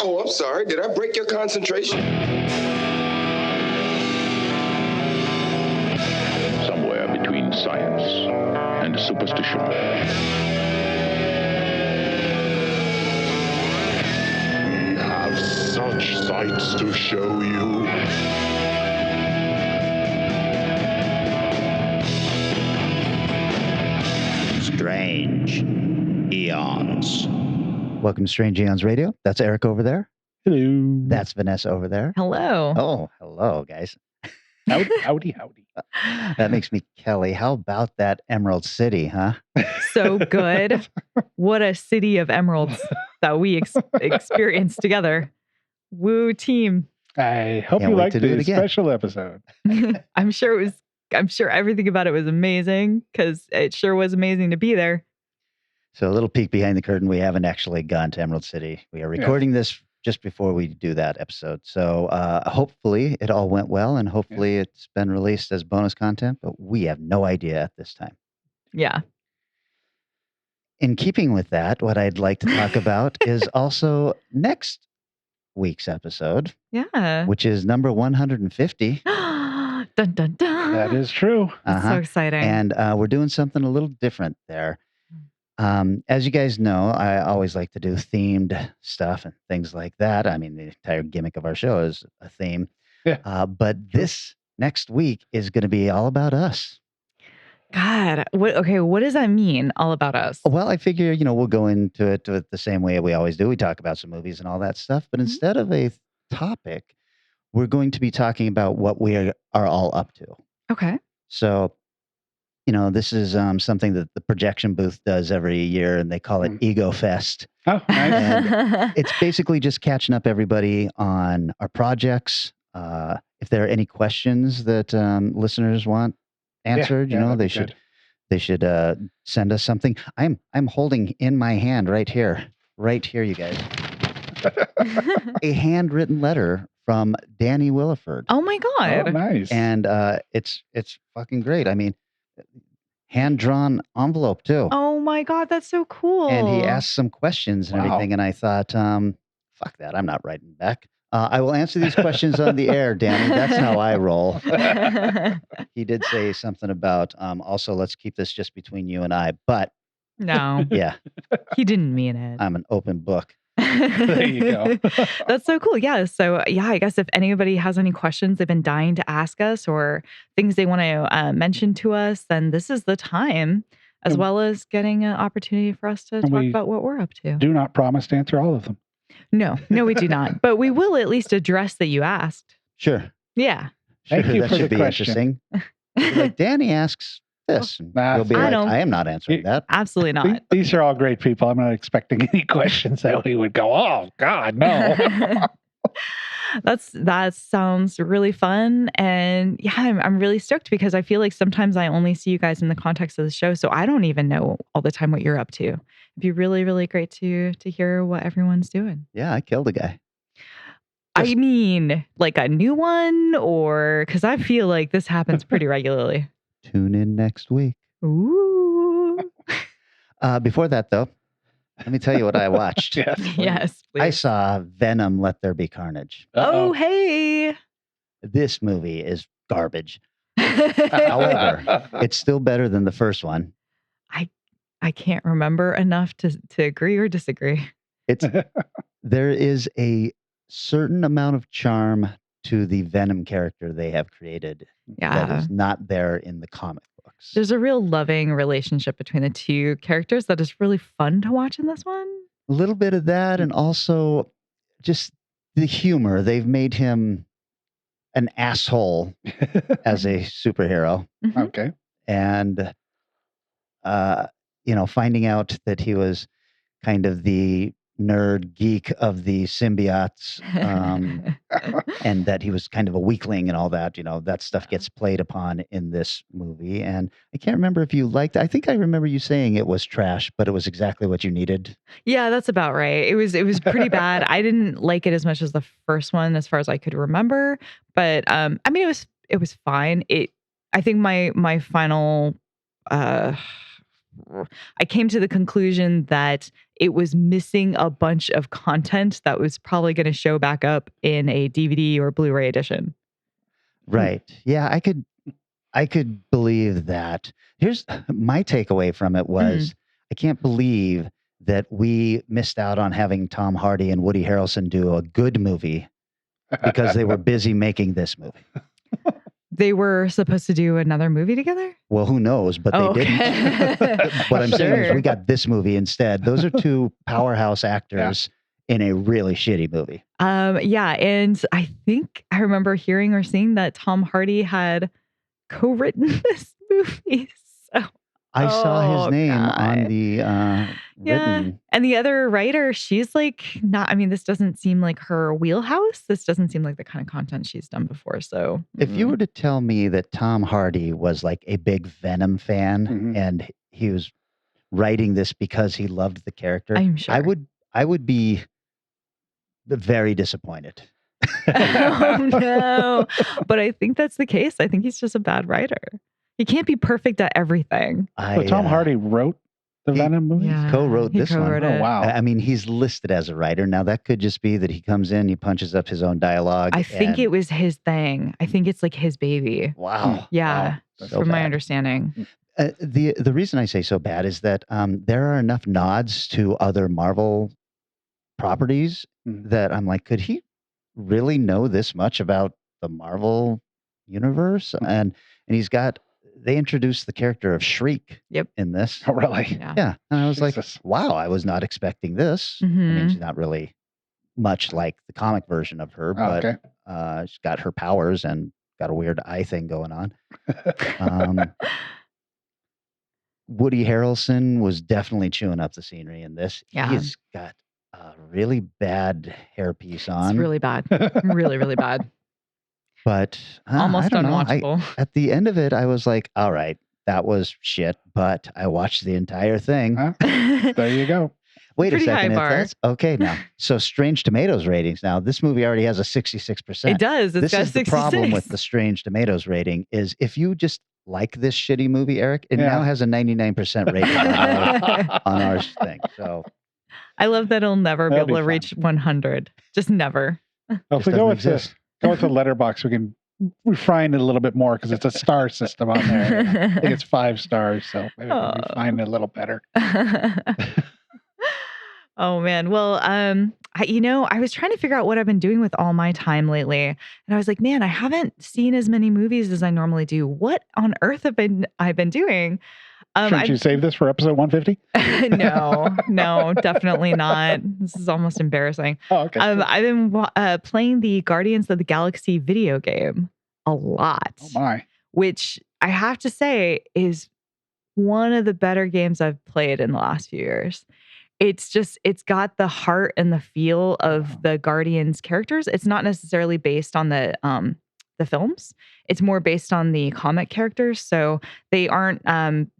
Oh, I'm sorry. Did I break your concentration? Somewhere between science and superstition. We have such sights to show you. Strange Aeons. Welcome to Strange Aeons Radio. That's Eric over there. Hello. That's Vanessa over there. Hello. Oh, hello, guys. Howdy. That makes me Kelly. How about that Emerald City, huh? So good. What a city of emeralds that we experienced together. Woo team. I hope Can't you wait liked to do it the again. special episode. I'm sure everything about it was amazing because it sure was amazing to be there. So a little peek behind the curtain. We haven't actually gone to Emerald City. We are recording this just before we do that episode. So hopefully it all went well and hopefully it's been released as bonus content, but we have no idea at this time. Yeah. In keeping with that, what I'd like to talk about is also next week's episode, Yeah. which is number 150. Dun, dun, dun. That is true. That's so exciting. And we're doing something a little different there. As you guys know, I always like to do themed stuff and things like that. I mean, the entire gimmick of our show is a theme. Yeah. But this next week is going to be all about us. God, what does that mean, all about us? Well, I figure, we'll go into it the same way we always do. We talk about some movies and all that stuff. But instead of a topic, we're going to be talking about what we are all up to. Okay. So, this is something that the projection booth does every year, and they call it Ego Fest. Oh, nice. And it's basically just catching up everybody on our projects. If there are any questions that listeners want answered, they should send us something. I'm holding in my hand right here, you guys, a handwritten letter from Danny Williford. Oh my God. Oh, nice. And it's fucking great. I mean, hand-drawn envelope too. Oh my God, that's so cool. And he asked some questions and everything, and I thought, fuck that, I'm not writing back. I will answer these questions on the air, Danny. That's how I roll. He did say something about, also, let's keep this just between you and I. But no, yeah, he didn't mean it. I'm an open book. There you go. That's so cool. Yeah. So I guess if anybody has any questions they've been dying to ask us or things they want to mention to us, then this is the time, as well as getting an opportunity for us to talk about what we're up to. Do not promise to answer all of them. No, we do not. But we will at least address that you asked. Sure. Yeah. Thank you that for should the be question. interesting. Like, Danny asks this. And you'll be like, I am not answering that. Absolutely not. These are all great people. I'm not expecting any questions that we would go, oh, God, no. That sounds really fun. And yeah, I'm really stoked because I feel like sometimes I only see you guys in the context of the show. So I don't even know all the time what you're up to. It'd be really, really great to hear what everyone's doing. Yeah, I killed a guy. I mean, like a new one, or because I feel like this happens pretty regularly. Tune in next week. Ooh. Before that, though, let me tell you what I watched. Yes, please. I saw Venom, Let There Be Carnage. Oh, hey. This movie is garbage. However, it's still better than the first one. I can't remember enough to agree or disagree. There is a certain amount of charm to the Venom character they have created that is not there in the comic books. There's a real loving relationship between the two characters that is really fun to watch in this one. A little bit of that, and also just the humor. They've made him an asshole as a superhero. Mm-hmm. Okay. And, finding out that he was kind of the nerd geek of the symbiotes, and that he was kind of a weakling and all that, that stuff gets played upon in this movie. And I can't remember if you liked it. I think I remember you saying it was trash, but it was exactly what you needed. Yeah, that's about right. It was pretty bad. I didn't like it as much as the first one, as far as I could remember. But I mean, it was fine. I think my final I came to the conclusion that it was missing a bunch of content that was probably going to show back up in a DVD or Blu-ray edition. Right. Yeah, I could believe that. Here's my takeaway from it was I can't believe that we missed out on having Tom Hardy and Woody Harrelson do a good movie because they were busy making this movie. They were supposed to do another movie together? Well, who knows, but they didn't. What I'm saying is we got this movie instead. Those are two powerhouse actors in a really shitty movie. Yeah, and I think I remember hearing or seeing that Tom Hardy had co-written this movie. So I saw his name on the written. And the other writer, she's like not, I mean, this doesn't seem like her wheelhouse. This doesn't seem like the kind of content she's done before. So if you were to tell me that Tom Hardy was like a big Venom fan and he was writing this because he loved the character, I'm sure. I would be very disappointed. Oh no. But I think that's the case. I think he's just a bad writer. He can't be perfect at everything. So Tom Hardy wrote the Venom movie? Yeah, co-wrote this one. Oh, wow. I mean, he's listed as a writer. Now, that could just be that he comes in, he punches up his own dialogue. I think it was his thing. I think it's like his baby. Wow. Yeah, Wow. from my understanding. The reason I say so bad is that there are enough nods to other Marvel properties that I'm like, could he really know this much about the Marvel universe? And he's got, they introduced the character of Shriek in this. Oh, really? Yeah. And I was like, wow, I was not expecting this. I mean, she's not really much like the comic version of her, but she's got her powers and got a weird eye thing going on. Woody Harrelson was definitely chewing up the scenery in this. Yeah. He's got a really bad hairpiece on. It's really bad. Really, really bad. But almost I don't know. unwatchable. At the end of it, I was like, all right, that was shit, but I watched the entire thing. There you go. Wait Pretty a second. high If bar. that's okay now. So Strange Tomatoes ratings now. This movie already has a 66%. It does. It's This got is the 66. problem with the Strange Tomatoes rating is if you just like this shitty movie, Eric, it now has a 99% rating on our thing. So I love that it'll never be That'll able be to fun. reach 100. Just never. Well, if Just we go doesn't with exist. the letterbox, we can refine it a little bit more because it's a star system on there. I think it's 5 stars, so maybe we can refine it a little better. Oh man. Well, I was trying to figure out what I've been doing with all my time lately. And I was like, man, I haven't seen as many movies as I normally do. What on earth have I've been doing? Shouldn't you save this for episode 150? No, definitely not. This is almost embarrassing. Oh, okay. I've been playing the Guardians of the Galaxy video game a lot. Oh my. Which I have to say is one of the better games I've played in the last few years. It's got the heart and the feel of the Guardians characters. It's not necessarily based on the films. It's more based on the comic characters. So they aren't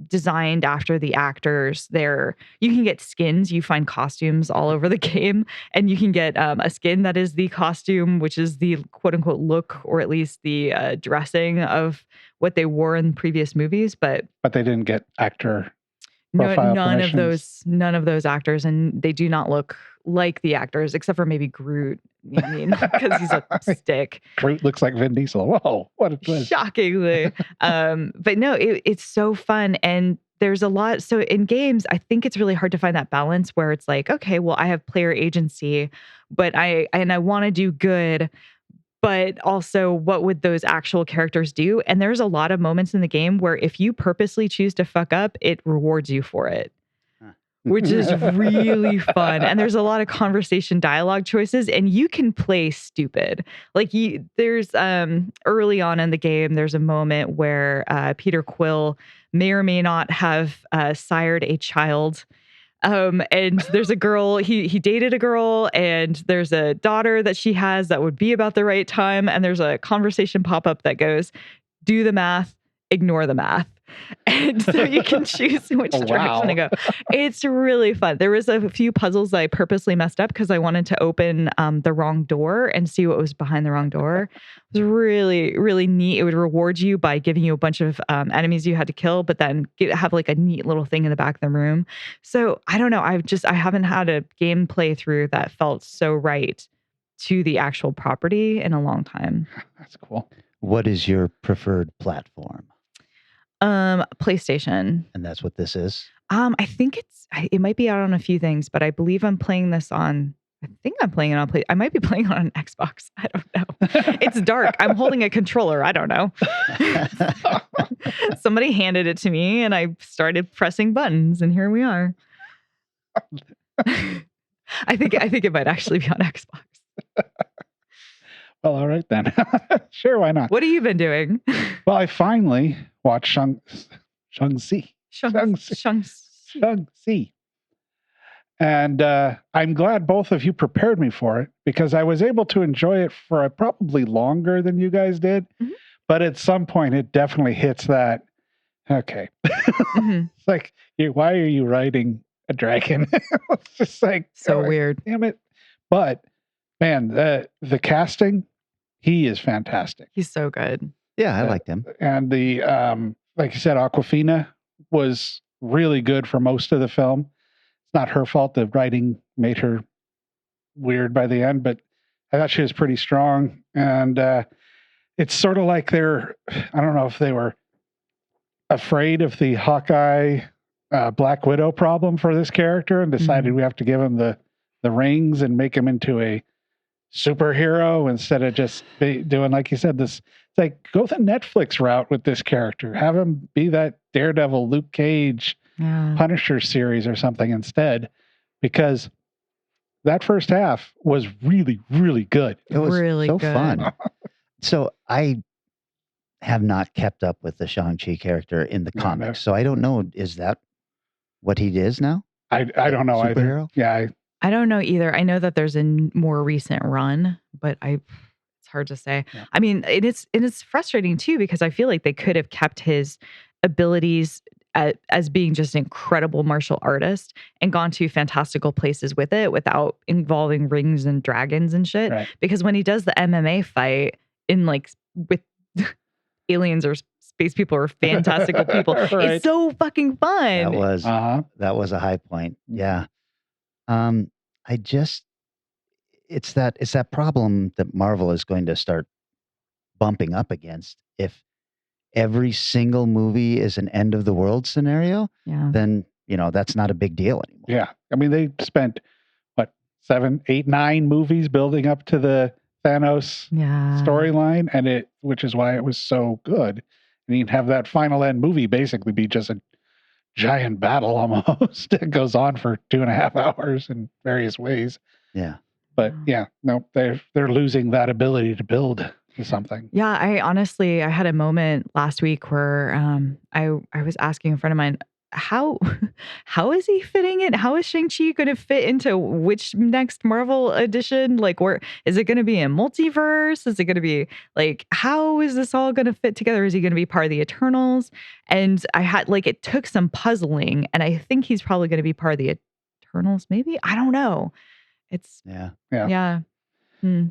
designed after the actors. You can get skins. You find costumes all over the game, and you can get a skin that is the costume, which is the quote unquote look, or at least the dressing of what they wore in previous movies. But they didn't get actor. None of those actors, and they do not look like the actors, except for maybe Groot. I mean, because he's a stick. Groot looks like Vin Diesel. Whoa, what a twist! Shockingly, but no, it's so fun, and there's a lot. So in games, I think it's really hard to find that balance where it's like, okay, well, I have player agency, but I want to do good. But also, what would those actual characters do? And there's a lot of moments in the game where if you purposely choose to fuck up, it rewards you for it, which is really fun. And there's a lot of conversation dialogue choices, and you can play stupid. Like there's early on in the game, there's a moment where Peter Quill may or may not have sired a child. And there's a girl, he dated a girl, and there's a daughter that she has that would be about the right time. And there's a conversation pop up that goes, do the math, ignore the math. and so you can choose which direction to go. It's really fun. There was a few puzzles that I purposely messed up because I wanted to open the wrong door and see what was behind the wrong door. It was really, really neat. It would reward you by giving you a bunch of enemies you had to kill, but then have like a neat little thing in the back of the room. So I don't know. I haven't had a game playthrough that felt so right to the actual property in a long time. That's cool. What is your preferred platform? PlayStation. And that's what this is? I think it might be out on a few things, but I believe I'm playing this on, I think I'm playing it on I might be playing it on an Xbox. I don't know. It's dark. I'm holding a controller. I don't know. Somebody handed it to me and I started pressing buttons and here we are. I think it might actually be on Xbox. Well, all right then. Sure, why not? What have you been doing? Well, I finally watched Shang-Chi. Shang-Chi. And I'm glad both of you prepared me for it because I was able to enjoy it for probably longer than you guys did. Mm-hmm. But at some point, it definitely hits that, okay. Mm-hmm. It's like, why are you riding a dragon? It's just like... So weird. Damn it. But, man, the casting... He is fantastic. He's so good. Yeah, I liked him. And the, like you said, Awkwafina was really good for most of the film. It's not her fault. The writing made her weird by the end, but I thought she was pretty strong. And it's sort of like I don't know if they were afraid of the Hawkeye Black Widow problem for this character and decided we have to give him the rings and make him into a superhero instead of just doing, like you said, this. It's like, go the Netflix route with this character. Have him be that Daredevil, Luke Cage, Punisher series or something instead, because that first half was really, really good. It was really so good. Fun. So I have not kept up with the Shang-Chi character in the comics, so I don't know. Is that what he is now? I don't know Superhero? either. Yeah. I don't know either. I know that there's a more recent run, but it's hard to say. Yeah. I mean, it's frustrating too because I feel like they could have kept his abilities as being just an incredible martial artist and gone to fantastical places with it without involving rings and dragons and shit. Right. Because when he does the MMA fight in like with aliens or space people or fantastical people, right. It's so fucking fun. That was a high point. Yeah. It's that problem that Marvel is going to start bumping up against. If every single movie is an end of the world scenario, then, that's not a big deal anymore. Yeah. I mean, they spent 7, 8, 9 movies building up to the Thanos storyline which is why it was so good. And you'd have that final end movie basically be just a giant battle almost. It goes on for 2.5 hours in various ways. Yeah. But they're losing that ability to build to something. Yeah, I had a moment last week where I was asking a friend of mine, how is he fitting in? How is Shang-Chi going to fit into which next Marvel edition? Like, where is it going to be a multiverse? Is it going to be like, how is this all going to fit together? Is he going to be part of the Eternals? And I had it took some puzzling, and I think he's probably going to be part of the Eternals. Maybe, I don't know. It's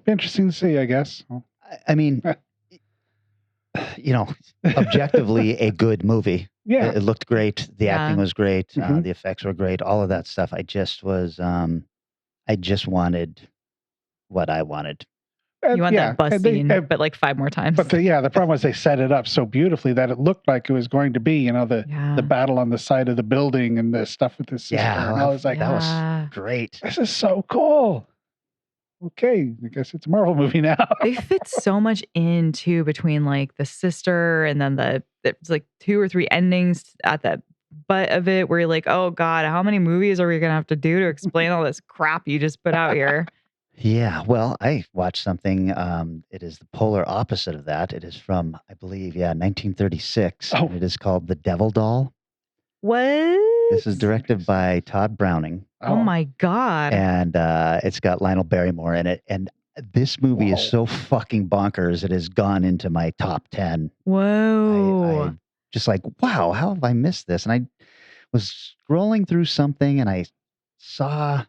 interesting to see, I guess. I mean, objectively a good movie. Yeah, it looked great. The acting was great. The effects were great. All of that stuff. I just wanted what I wanted. You want that bus scene, but like 5 more times. But the problem was they set it up so beautifully that it looked like it was going to be, the battle on the side of the building and the stuff with the sister. And I was like, that was great. This is so cool. Okay, I guess it's a Marvel movie now. They fit so much in too between like the sister and then it's like 2 or 3 endings at the butt of it where you're like, oh God, how many movies are we gonna have to do to explain all this crap you just put out here? Yeah, well, I watched something. It is the polar opposite of that. It is from, I believe, 1936. Oh. It is called The Devil Doll. What? This is directed by Todd Browning. Oh my God. And it's got Lionel Barrymore in it. And this movie is so fucking bonkers. It has gone into my top 10. Whoa. just like, wow, how have I missed this? And I was scrolling through something and I saw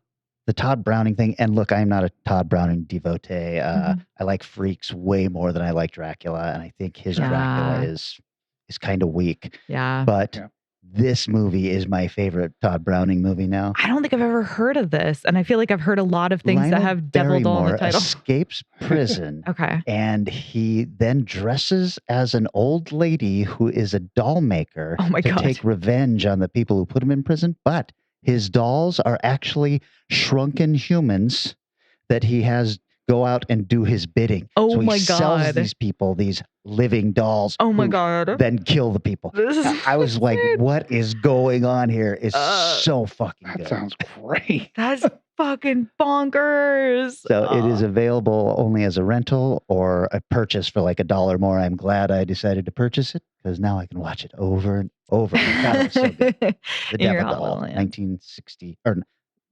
the Todd Browning thing. And look, I'm not a Todd Browning devotee. I like Freaks way more than I like Dracula, and I think his Dracula is kind of weak. Yeah. But this movie is my favorite Todd Browning movie now. I don't think I've ever heard of this, and I feel like I've heard a lot of things that have Devil Doll in the title. Escapes prison. Okay. And he then dresses as an old lady who is a doll maker to take revenge on the people who put him in prison. But his dolls are actually shrunken humans that he has go out and do his bidding. Oh so he my sells God. these people these living dolls. Oh my God. Then kill the people. This is I was like, what is going on here? It's so fucking That good. sounds great. That's fucking bonkers. So it is available only as a rental or a purchase for like $1 more. I'm glad I decided to purchase it because now I can watch it over and over. God, it's so good. The In your Devil hot Doll, little hand. 1960 or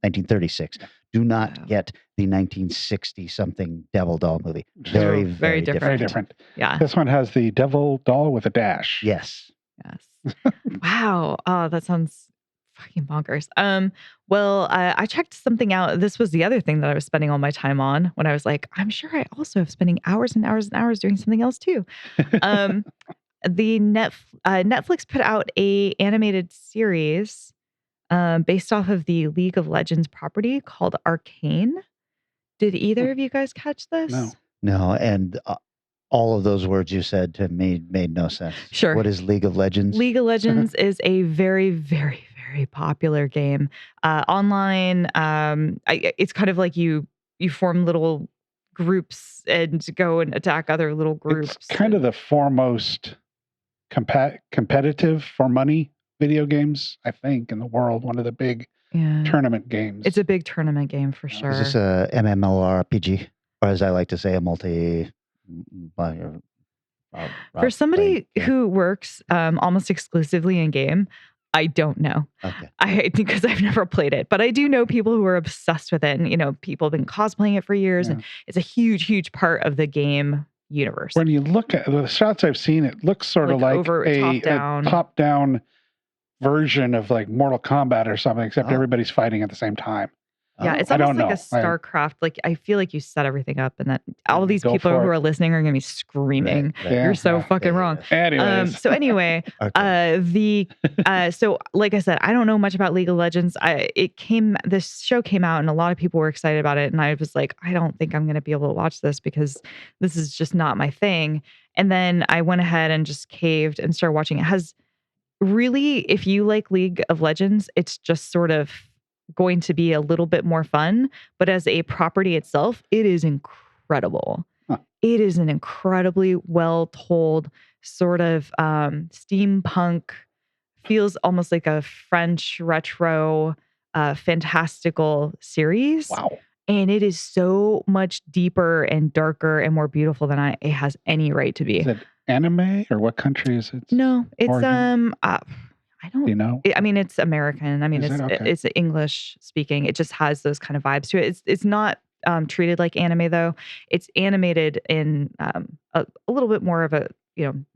1936. Do not get the 1960 something Devil Doll movie. Very, very different. Very different. Yeah. This one has the devil doll with a dash. Yes. Yes. Wow. Oh, that sounds fucking bonkers. Well, I checked something out. This was the other thing that I was spending all my time on when I was like, I'm sure I also have spending hours and hours and hours doing something else too. The Netflix put out a animated series based off of the League of Legends property called Arcane. Did either of you guys catch this? No. No, and all of those words you said to me made no sense. Sure. What is League of Legends? League of Legends is a very, very, very popular game. Online, it's kind of like you form little groups and go and attack other little groups. It's kind of the foremost competitive for money video games, I think, in the world. One of the big tournament games. It's a big tournament game for sure. Is this a MMORPG? Or as I like to say, a multi... For somebody who works almost exclusively in game, I don't know. Okay. Because I've never played it, but I do know people who are obsessed with it. And, people have been cosplaying it for years, and it's a huge, huge part of the game universe. When you look at the shots I've seen, it looks sort of like a top-down version of like Mortal Kombat or something, except everybody's fighting at the same time. Yeah, it's almost like a StarCraft. Like, I feel like you set everything up, and that all these people who are listening are going to be screaming. Right. You're so fucking wrong. Anyways. So anyway, so like I said, I don't know much about League of Legends. This show came out, and a lot of people were excited about it, and I was like, I don't think I'm going to be able to watch this because this is just not my thing. And then I went ahead and just caved and started watching it. Really, if you like League of Legends, it's just sort of going to be a little bit more fun, but as a property itself, it is incredible. It is an incredibly well told sort of steampunk, feels almost like a French retro fantastical series. Wow. And it is so much deeper and darker and more beautiful than it has any right to be. Is it anime, or what country is it? No, it's origin? I don't. Do you know? I mean, it's American. I mean, it's English speaking. It just has those kind of vibes to it. It's not treated like anime though. It's animated in a little bit more of a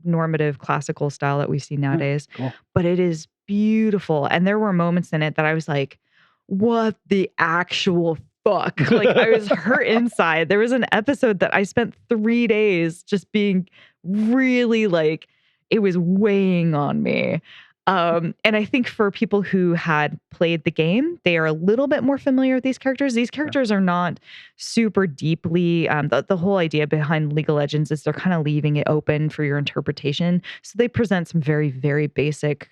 normative classical style that we see nowadays. Cool. But it is beautiful, and there were moments in it that I was like, "What the actual fuck?" Like, I was hurt inside. There was an episode that I spent 3 days just being really like, it was weighing on me. And I think for people who had played the game, they are a little bit more familiar with these characters. These characters are not super deeply, the whole idea behind League of Legends is they're kind of leaving it open for your interpretation. So they present some very, very basic,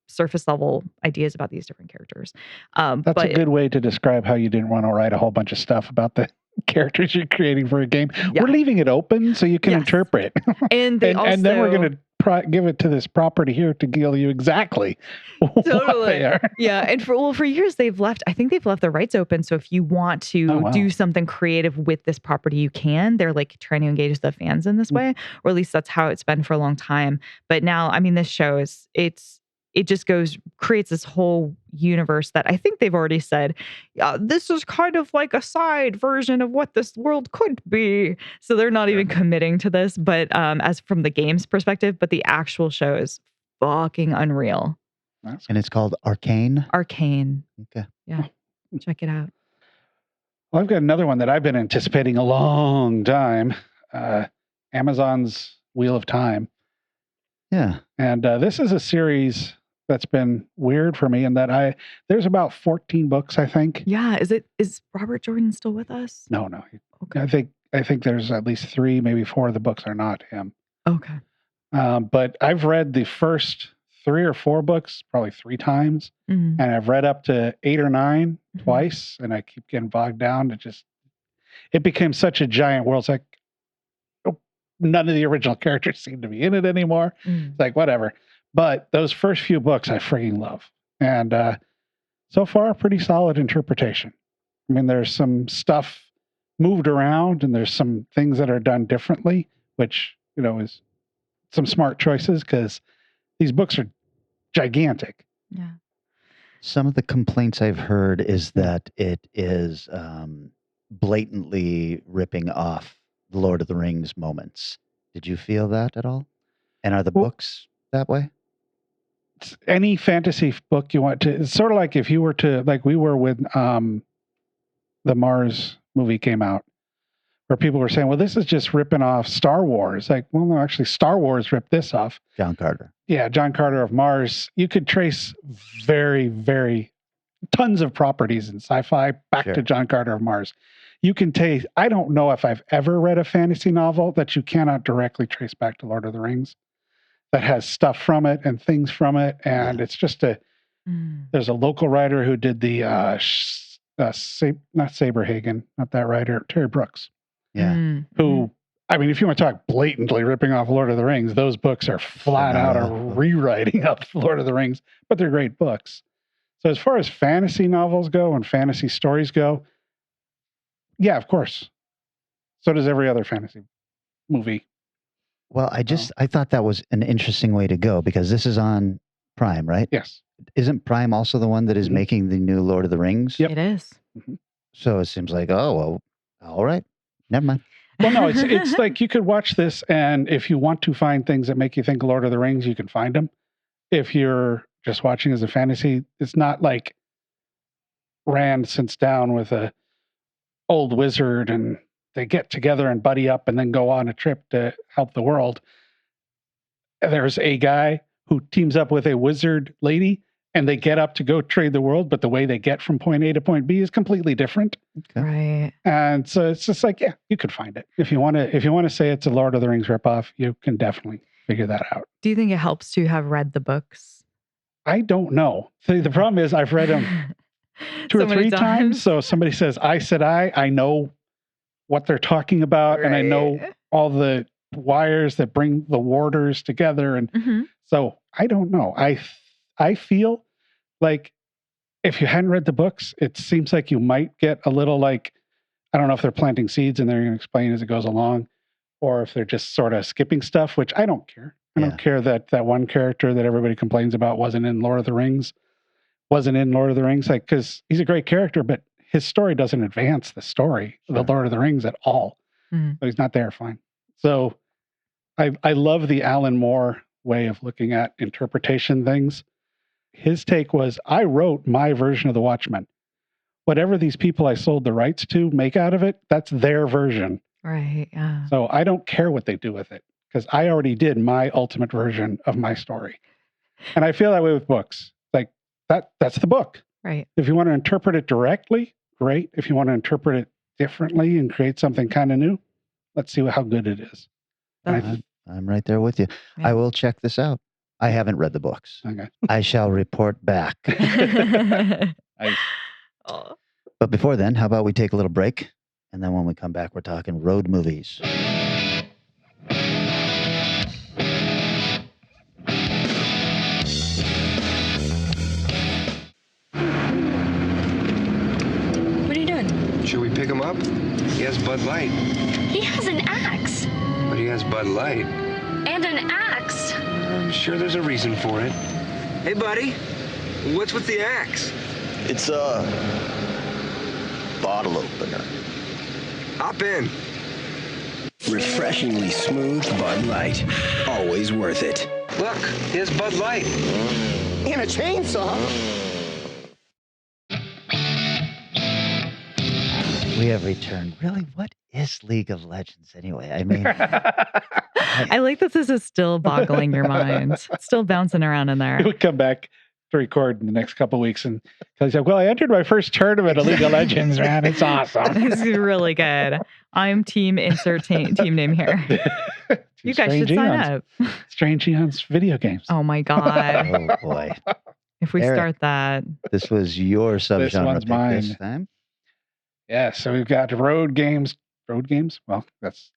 surface level ideas about these different characters. That's a good way to describe how you didn't want to write a whole bunch of stuff about the characters you're creating for a game. Yeah. We're leaving it open so you can interpret. And then we're going to give it to this property here to tell you exactly what they are. Yeah, and for years I think they've left the rights open. So if you want to do something creative with this property, you can. They're like trying to engage the fans in this way, or at least that's how it's been for a long time. But now, I mean, this show it's it just creates this whole universe that I think they've already said, this is kind of like a side version of what this world could be. So they're not even committing to this, but as from the game's perspective, but the actual show is fucking unreal. And it's called Arcane? Arcane. Okay. Yeah. Check it out. Well, I've got another one that I've been anticipating a long time. Amazon's Wheel of Time. Yeah. And this is a series that's been weird for me in that there's about 14 books, I think. Yeah. Is Robert Jordan still with us? No. Okay. I think there's at least 3, maybe 4 of the books are not him. Okay. But I've read the first 3 or 4 books probably 3 times, Mhm. and I've read up to 8 or 9 Mhm. twice, and I keep getting bogged down. It became such a giant world. It's like none of the original characters seem to be in it anymore. It's like whatever. But those first few books I freaking love, and so far pretty solid interpretation. I mean, there's some stuff moved around, and there's some things that are done differently, which is some smart choices because these books are gigantic. Yeah. Some of the complaints I've heard is that it is blatantly ripping off the Lord of the Rings moments. Did you feel that at all? And are the books that way? Any fantasy book you want to, it's sort of like if you were to, like we were with the Mars movie came out, where people were saying, well, this is just ripping off Star Wars. Like, well, no, actually Star Wars ripped this off. John Carter. Yeah, John Carter of Mars. You could trace very, very tons of properties in sci-fi back to John Carter of Mars. You can take, I don't know if I've ever read a fantasy novel that you cannot directly trace back to Lord of the Rings that has stuff from it and things from it. And it's just there's a local writer who did the, not Saberhagen, not that writer, Terry Brooks. Yeah. Who, I mean, if you want to talk blatantly ripping off Lord of the Rings, those books are flat out a rewriting of Lord of the Rings, but they're great books. So as far as fantasy novels go and fantasy stories go, yeah, of course. So does every other fantasy movie. Well, I thought that was an interesting way to go because this is on Prime, right? Yes. Isn't Prime also the one that is making the new Lord of the Rings? Yep. It is. So it seems like, oh, well, all right. Never mind. Well, no, it's like you could watch this, and if you want to find things that make you think Lord of the Rings, you can find them. If you're just watching as a fantasy, it's not like Rand sits down with a old wizard and they get together and buddy up and then go on a trip to help the world. There's a guy who teams up with a wizard lady and they get up to go trade the world, but the way they get from point A to point B is completely different. Okay. Right. And so it's just like, yeah, you could find it. If you want to say it's a Lord of the Rings ripoff, you can definitely figure that out. Do you think it helps to have read the books? I don't know. The problem is I've read them 2 or 3 times. So somebody says, I said I know what they're talking about. Right. And I know all the wires that bring the warders together. And so I don't know. I feel like if you hadn't read the books, it seems like you might get a little like, I don't know if they're planting seeds and they're going to explain as it goes along, or if they're just sort of skipping stuff, which I don't care. I don't care that one character that everybody complains about wasn't in Lord of the Rings, like, because he's a great character, but his story doesn't advance the story of the Lord of the Rings at all. So he's not there, fine. So I love the Alan Moore way of looking at interpretation things. His take was, I wrote my version of The Watchmen. Whatever these people I sold the rights to make out of it, that's their version. Right. Yeah. So I don't care what they do with it because I already did my ultimate version of my story. And I feel that way with books. Like that's the book. Right. If you want to interpret it directly, great. If you want to interpret it differently and create something kind of new, let's see how good it is. I'm right there with you. Yeah. I will check this out. I haven't read the books. Okay. I shall report back. Oh. But before then, how about we take a little break? And then when we come back, we're talking road movies. What are you doing? Should we pick him up? He has Bud Light. He has an axe. But he has Bud Light. And an axe. I'm sure there's a reason for it. Hey, buddy. What's with the axe? It's a bottle opener. Hop in. Refreshingly smooth Bud Light. Always worth it. Look, here's Bud Light. And a chainsaw. We have returned. Really, what is League of Legends anyway? I mean, I like that this is still boggling your mind. It's still bouncing around in there. We come back to record in the next couple of weeks, and he's like, "Well, I entered my first tournament of League of Legends, man. It's awesome. This is really good. I'm team insert team name here. You guys should sign up. Strange Eons video games. Oh my god! oh boy, If we Eric, start that, this was your subgenre one's pick mine. this time. Yeah, so we've got road games. Road games? Well,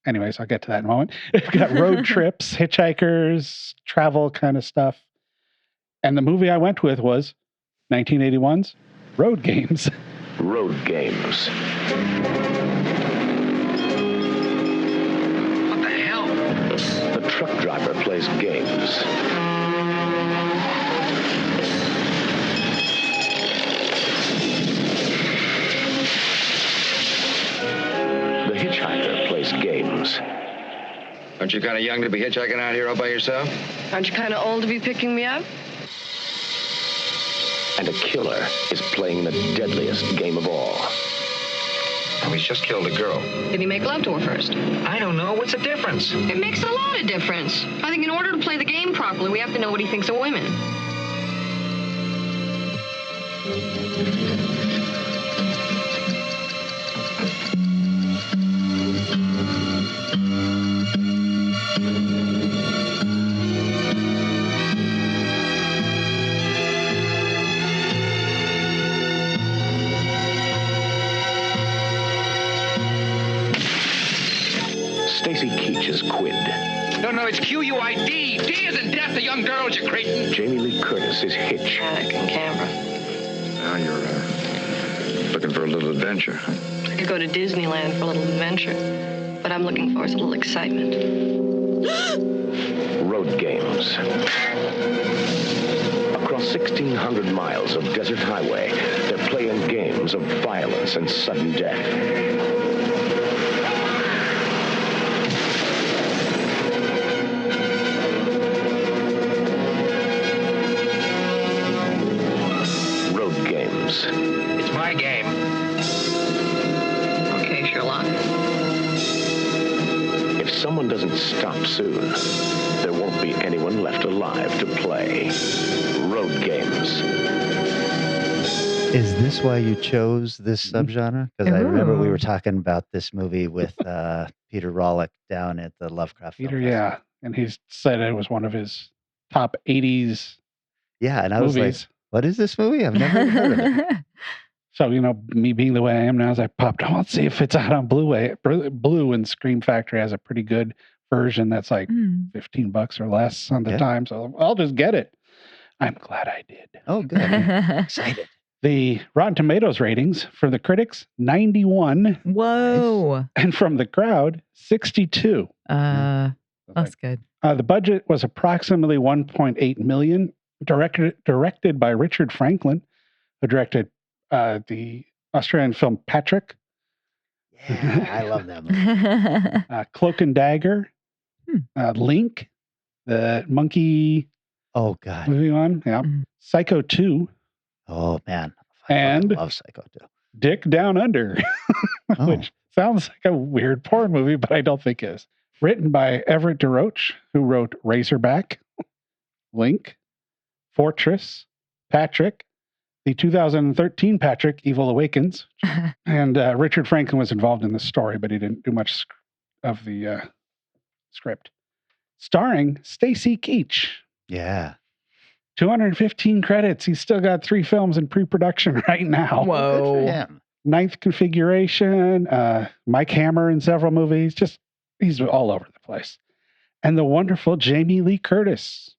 anyways, I'll get to that in a moment. We've got road trips, hitchhikers, travel kind of stuff. And the movie I went with was 1981's Road Games. Road games. What the hell? The truck driver plays games. The hitchhiker plays games. Aren't you kind of young to be hitchhiking out here all by yourself? Aren't you kind of old to be picking me up? And a killer is playing the deadliest game of all. Oh, he's just killed a girl. Did he make love to her first? I don't know. What's the difference? It makes a lot of difference. I think in order to play the game properly, we have to know what he thinks of women. Stacy Keach is Quid. No, it's Q-U-I-D. D as in death, the young girls, you cretin. Jamie Lee Curtis is Hitch. Attic and camera. Now you're looking for a little adventure, huh? I could go to Disneyland for a little adventure, but I'm looking for is a little excitement. Road games. Across 1,600 miles of desert highway, they're playing games of violence and sudden death. It's my game. Okay, Sherlock. If someone doesn't stop soon, there won't be anyone left alive to play. Road games. Is this why you chose this subgenre? Because I remember we were talking about this movie with Peter Rawlik down at the Lovecraft Film Festival. Yeah, and he said it was one of his top 80s. Yeah, and I movies. was like, what is this movie? I've never heard of it. So, me being the way I am now, as I popped on, let's see if it's out on Blu-ray. Blue and Scream Factory has a pretty good version that's like $15 or less on the time. So I'll just get it. I'm glad I did. Oh, good. I'm excited. The Rotten Tomatoes ratings for the critics, 91. Whoa. And from the crowd, 62. That's good. The budget was approximately $1.8 million. Directed by Richard Franklin, who directed the Australian film Patrick. Yeah, I love that movie. Cloak and Dagger, Link, the monkey. Oh God, movie one, yeah. Psycho 2. Oh man, I love Psycho 2. Dick Down Under, which sounds like a weird porn movie, but I don't think is. Written by Everett DeRoche, who wrote Razorback, Link, Fortress, Patrick, the 2013 Patrick, Evil Awakens. And Richard Franklin was involved in the story, but he didn't do much of the script. Starring Stacy Keach. Yeah. 215 credits. He's still got 3 films in pre-production right now. Whoa. Ninth Configuration, Mike Hammer in several movies. He's all over the place. And the wonderful Jamie Lee Curtis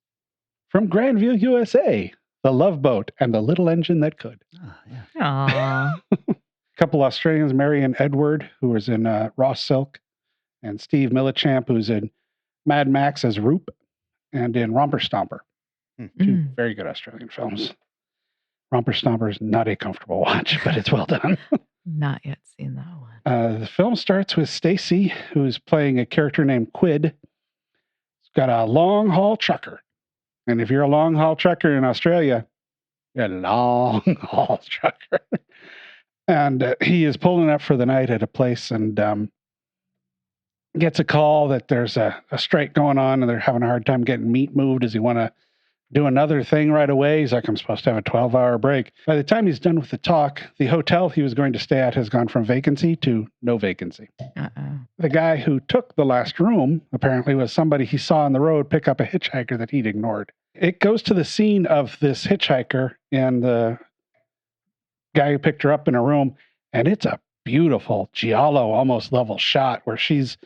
from Grandview, USA. The Love Boat and The Little Engine That Could. Oh, yeah. Aww. A couple Australians, Marion Edward, who was in Raw Silk, and Steve Millichamp, who's in Mad Max as Roop and in Romper Stomper. Two very good Australian films. Romper Stomper is not a comfortable watch, but it's well done. Not yet seen that one. The film starts with Stacy, who's playing a character named Quid. He's got a long haul trucker. And if you're a long haul trucker in Australia, you're a long haul trucker. And he is pulling up for the night at a place and gets a call that there's a strike going on and they're having a hard time getting meat moved. Does he want to do another thing right away? He's like, I'm supposed to have a 12-hour break. By the time he's done with the talk, the hotel he was going to stay at has gone from vacancy to no vacancy. The guy who took the last room apparently was somebody he saw on the road pick up a hitchhiker that he'd ignored. It goes to the scene of this hitchhiker and the guy who picked her up in a room, and it's a beautiful giallo, almost level shot where she's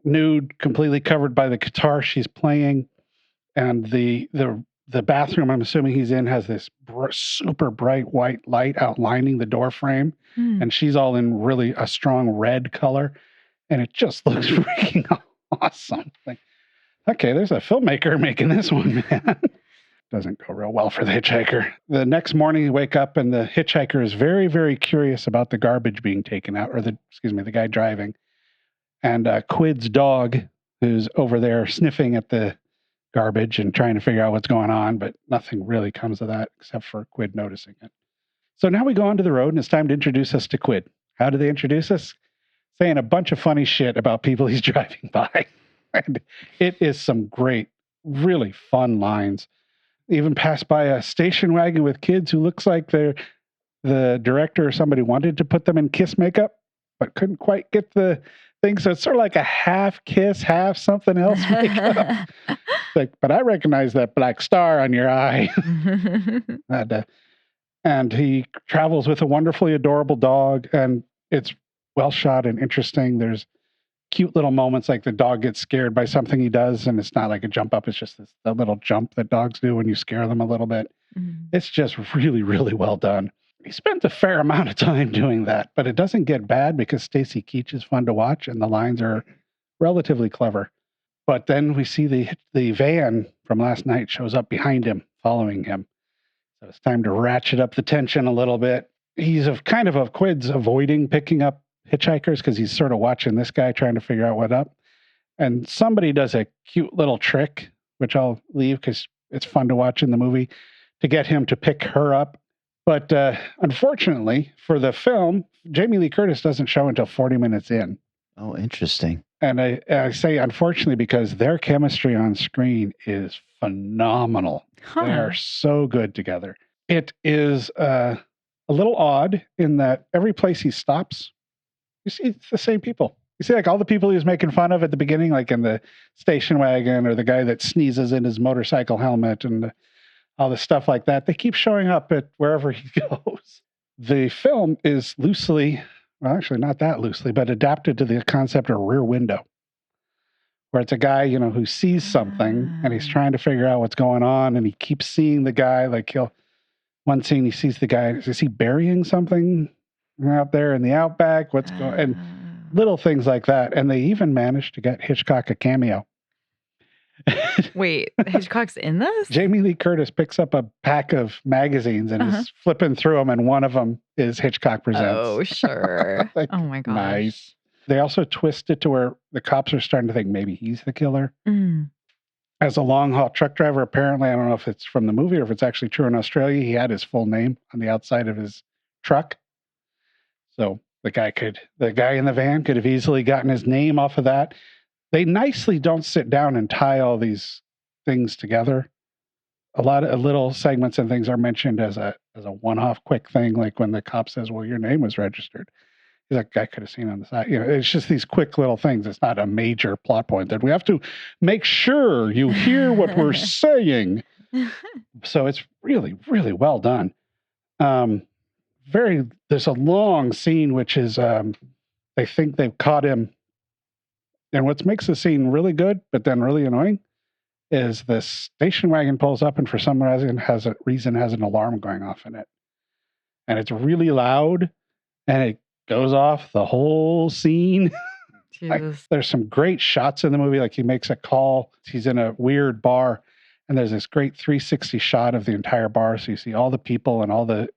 nude, completely covered by the guitar she's playing, and the bathroom I'm assuming he's in has this super bright white light outlining the door frame, and she's all in really a strong red color, and it just looks freaking awesome. Like, okay, there's a filmmaker making this one, man. Doesn't go real well for the hitchhiker. The next morning, you wake up and the hitchhiker is very, very curious about the garbage being taken out, or the guy driving. And Quid's dog, who's over there sniffing at the garbage and trying to figure out what's going on, but nothing really comes of that except for Quid noticing it. So now we go onto the road and it's time to introduce us to Quid. How do they introduce us? Saying a bunch of funny shit about people he's driving by. And it is some great, really fun lines. Even passed by a station wagon with kids who looks like the director or somebody wanted to put them in kiss makeup, but couldn't quite get the thing. So it's sort of like a half kiss, half something else makeup. Like, but I recognize that black star on your eye. And he travels with a wonderfully adorable dog, and it's well shot and interesting. There's cute little moments like the dog gets scared by something he does, and it's not like a jump up, it's just the little jump that dogs do when you scare them a little bit. It's just really, really well done. He spent a fair amount of time doing that, but it doesn't get bad because Stacy Keach is fun to watch and the lines are relatively clever. But then we see the van from last night shows up behind him, following him. So it's time to ratchet up the tension a little bit. He's of Quid's avoiding picking up hitchhikers because he's sort of watching this guy trying to figure out what up. And somebody does a cute little trick, which I'll leave because it's fun to watch in the movie, to get him to pick her up. But unfortunately for the film, Jamie Lee Curtis doesn't show until 40 minutes in. Oh, interesting. And I say unfortunately because their chemistry on screen is phenomenal. They are so good together. It is a little odd in that every place he stops, you see it's the same people. You see like all the people he was making fun of at the beginning, like in the station wagon or the guy that sneezes in his motorcycle helmet and all the stuff like that. They keep showing up at wherever he goes. The film is loosely, well, actually not that loosely, but adapted to the concept of Rear Window, where it's a guy, who sees something and he's trying to figure out what's going on, and he keeps seeing the guy. Like one scene he sees the guy, is he burying something out there in the outback? What's going, and little things like that. And they even managed to get Hitchcock a cameo. Wait, Hitchcock's in this? Jamie Lee Curtis picks up a pack of magazines and is flipping through them, and one of them is Hitchcock Presents. Oh, sure. Like, oh my gosh. Nice. They also twist it to where the cops are starting to think maybe he's the killer. As a long haul truck driver, apparently, I don't know if it's from the movie or if it's actually true in Australia, he had his full name on the outside of his truck. So the guy in the van could have easily gotten his name off of that. They nicely don't sit down and tie all these things together. A lot of little segments and things are mentioned as a one-off quick thing, like when the cop says, well, your name was registered. He's like, I could have seen on the side. It's just these quick little things. It's not a major plot point that we have to make sure you hear what we're saying. So it's really, really well done. There's a long scene, which is, they think they've caught him. And what makes the scene really good, but then really annoying, is the station wagon pulls up and for some reason has an alarm going off in it. And it's really loud and it goes off the whole scene. Like, there's some great shots in the movie. Like he makes a call. He's in a weird bar And there's this great 360 shot of the entire bar. So you see all the people and all the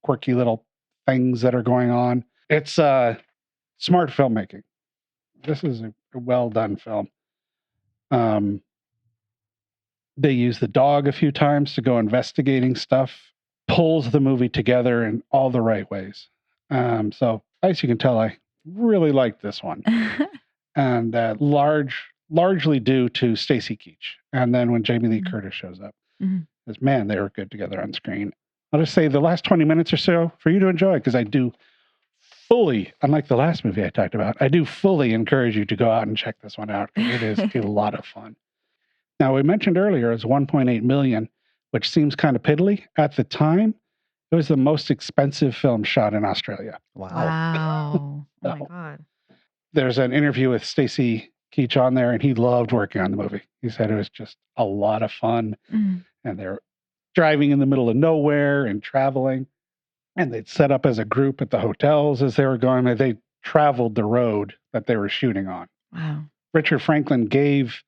quirky little things that are going on. It's smart filmmaking. This is a well done film. They use the dog a few times to go investigating stuff, pulls the movie together in all the right ways. So as you can tell, I really liked this one. And largely due to Stacy Keach. And then when Jamie Lee Curtis shows up, because man, they were good together on screen. I'll just say the last 20 minutes or so for you to enjoy, because I do fully, unlike the last movie I talked about, I do fully encourage you to go out and check this one out. It is a lot of fun. Now, we mentioned earlier it's 1.8 million, which seems kind of piddly. At the time, it was the most expensive film shot in Australia. Wow. Oh my God. There's an interview with Stacy Keach on there, and he loved working on the movie. He said it was just a lot of fun. And they're driving in the middle of nowhere and traveling. And they'd set up as a group at the hotels as they were going. And they traveled the road that they were shooting on. Wow. Richard Franklin gave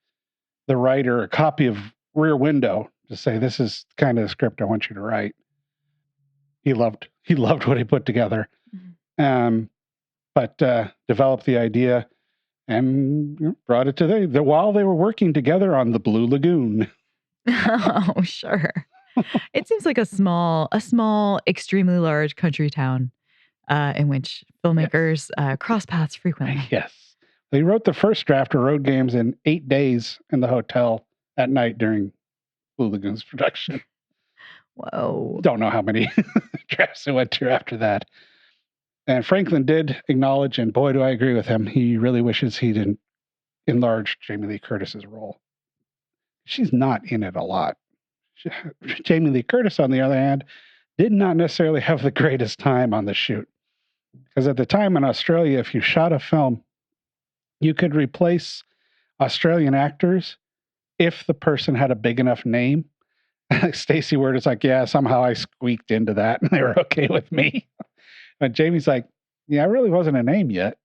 the writer a copy of Rear Window to say, this is kind of the script I want you to write. He loved what he put together. But developed the idea and brought it to while they were working together on The Blue Lagoon. Oh, sure. It seems like a small, extremely large country town in which filmmakers cross paths frequently. Yes. They wrote the first draft of Road Games in 8 days in the hotel at night during Blue Lagoon's production. Whoa. Don't know how many drafts it went through after that. And Franklin did acknowledge, and boy, do I agree with him, he really wishes he didn't enlarge Jamie Lee Curtis's role. She's not in it a lot. Jamie Lee Curtis, on the other hand, did not necessarily have the greatest time on the shoot. Because at the time in Australia, if you shot a film, you could replace Australian actors if the person had a big enough name. Stacey Word is like, yeah, somehow I squeaked into that and they were okay with me. But Jamie's like, yeah, I really wasn't a name yet.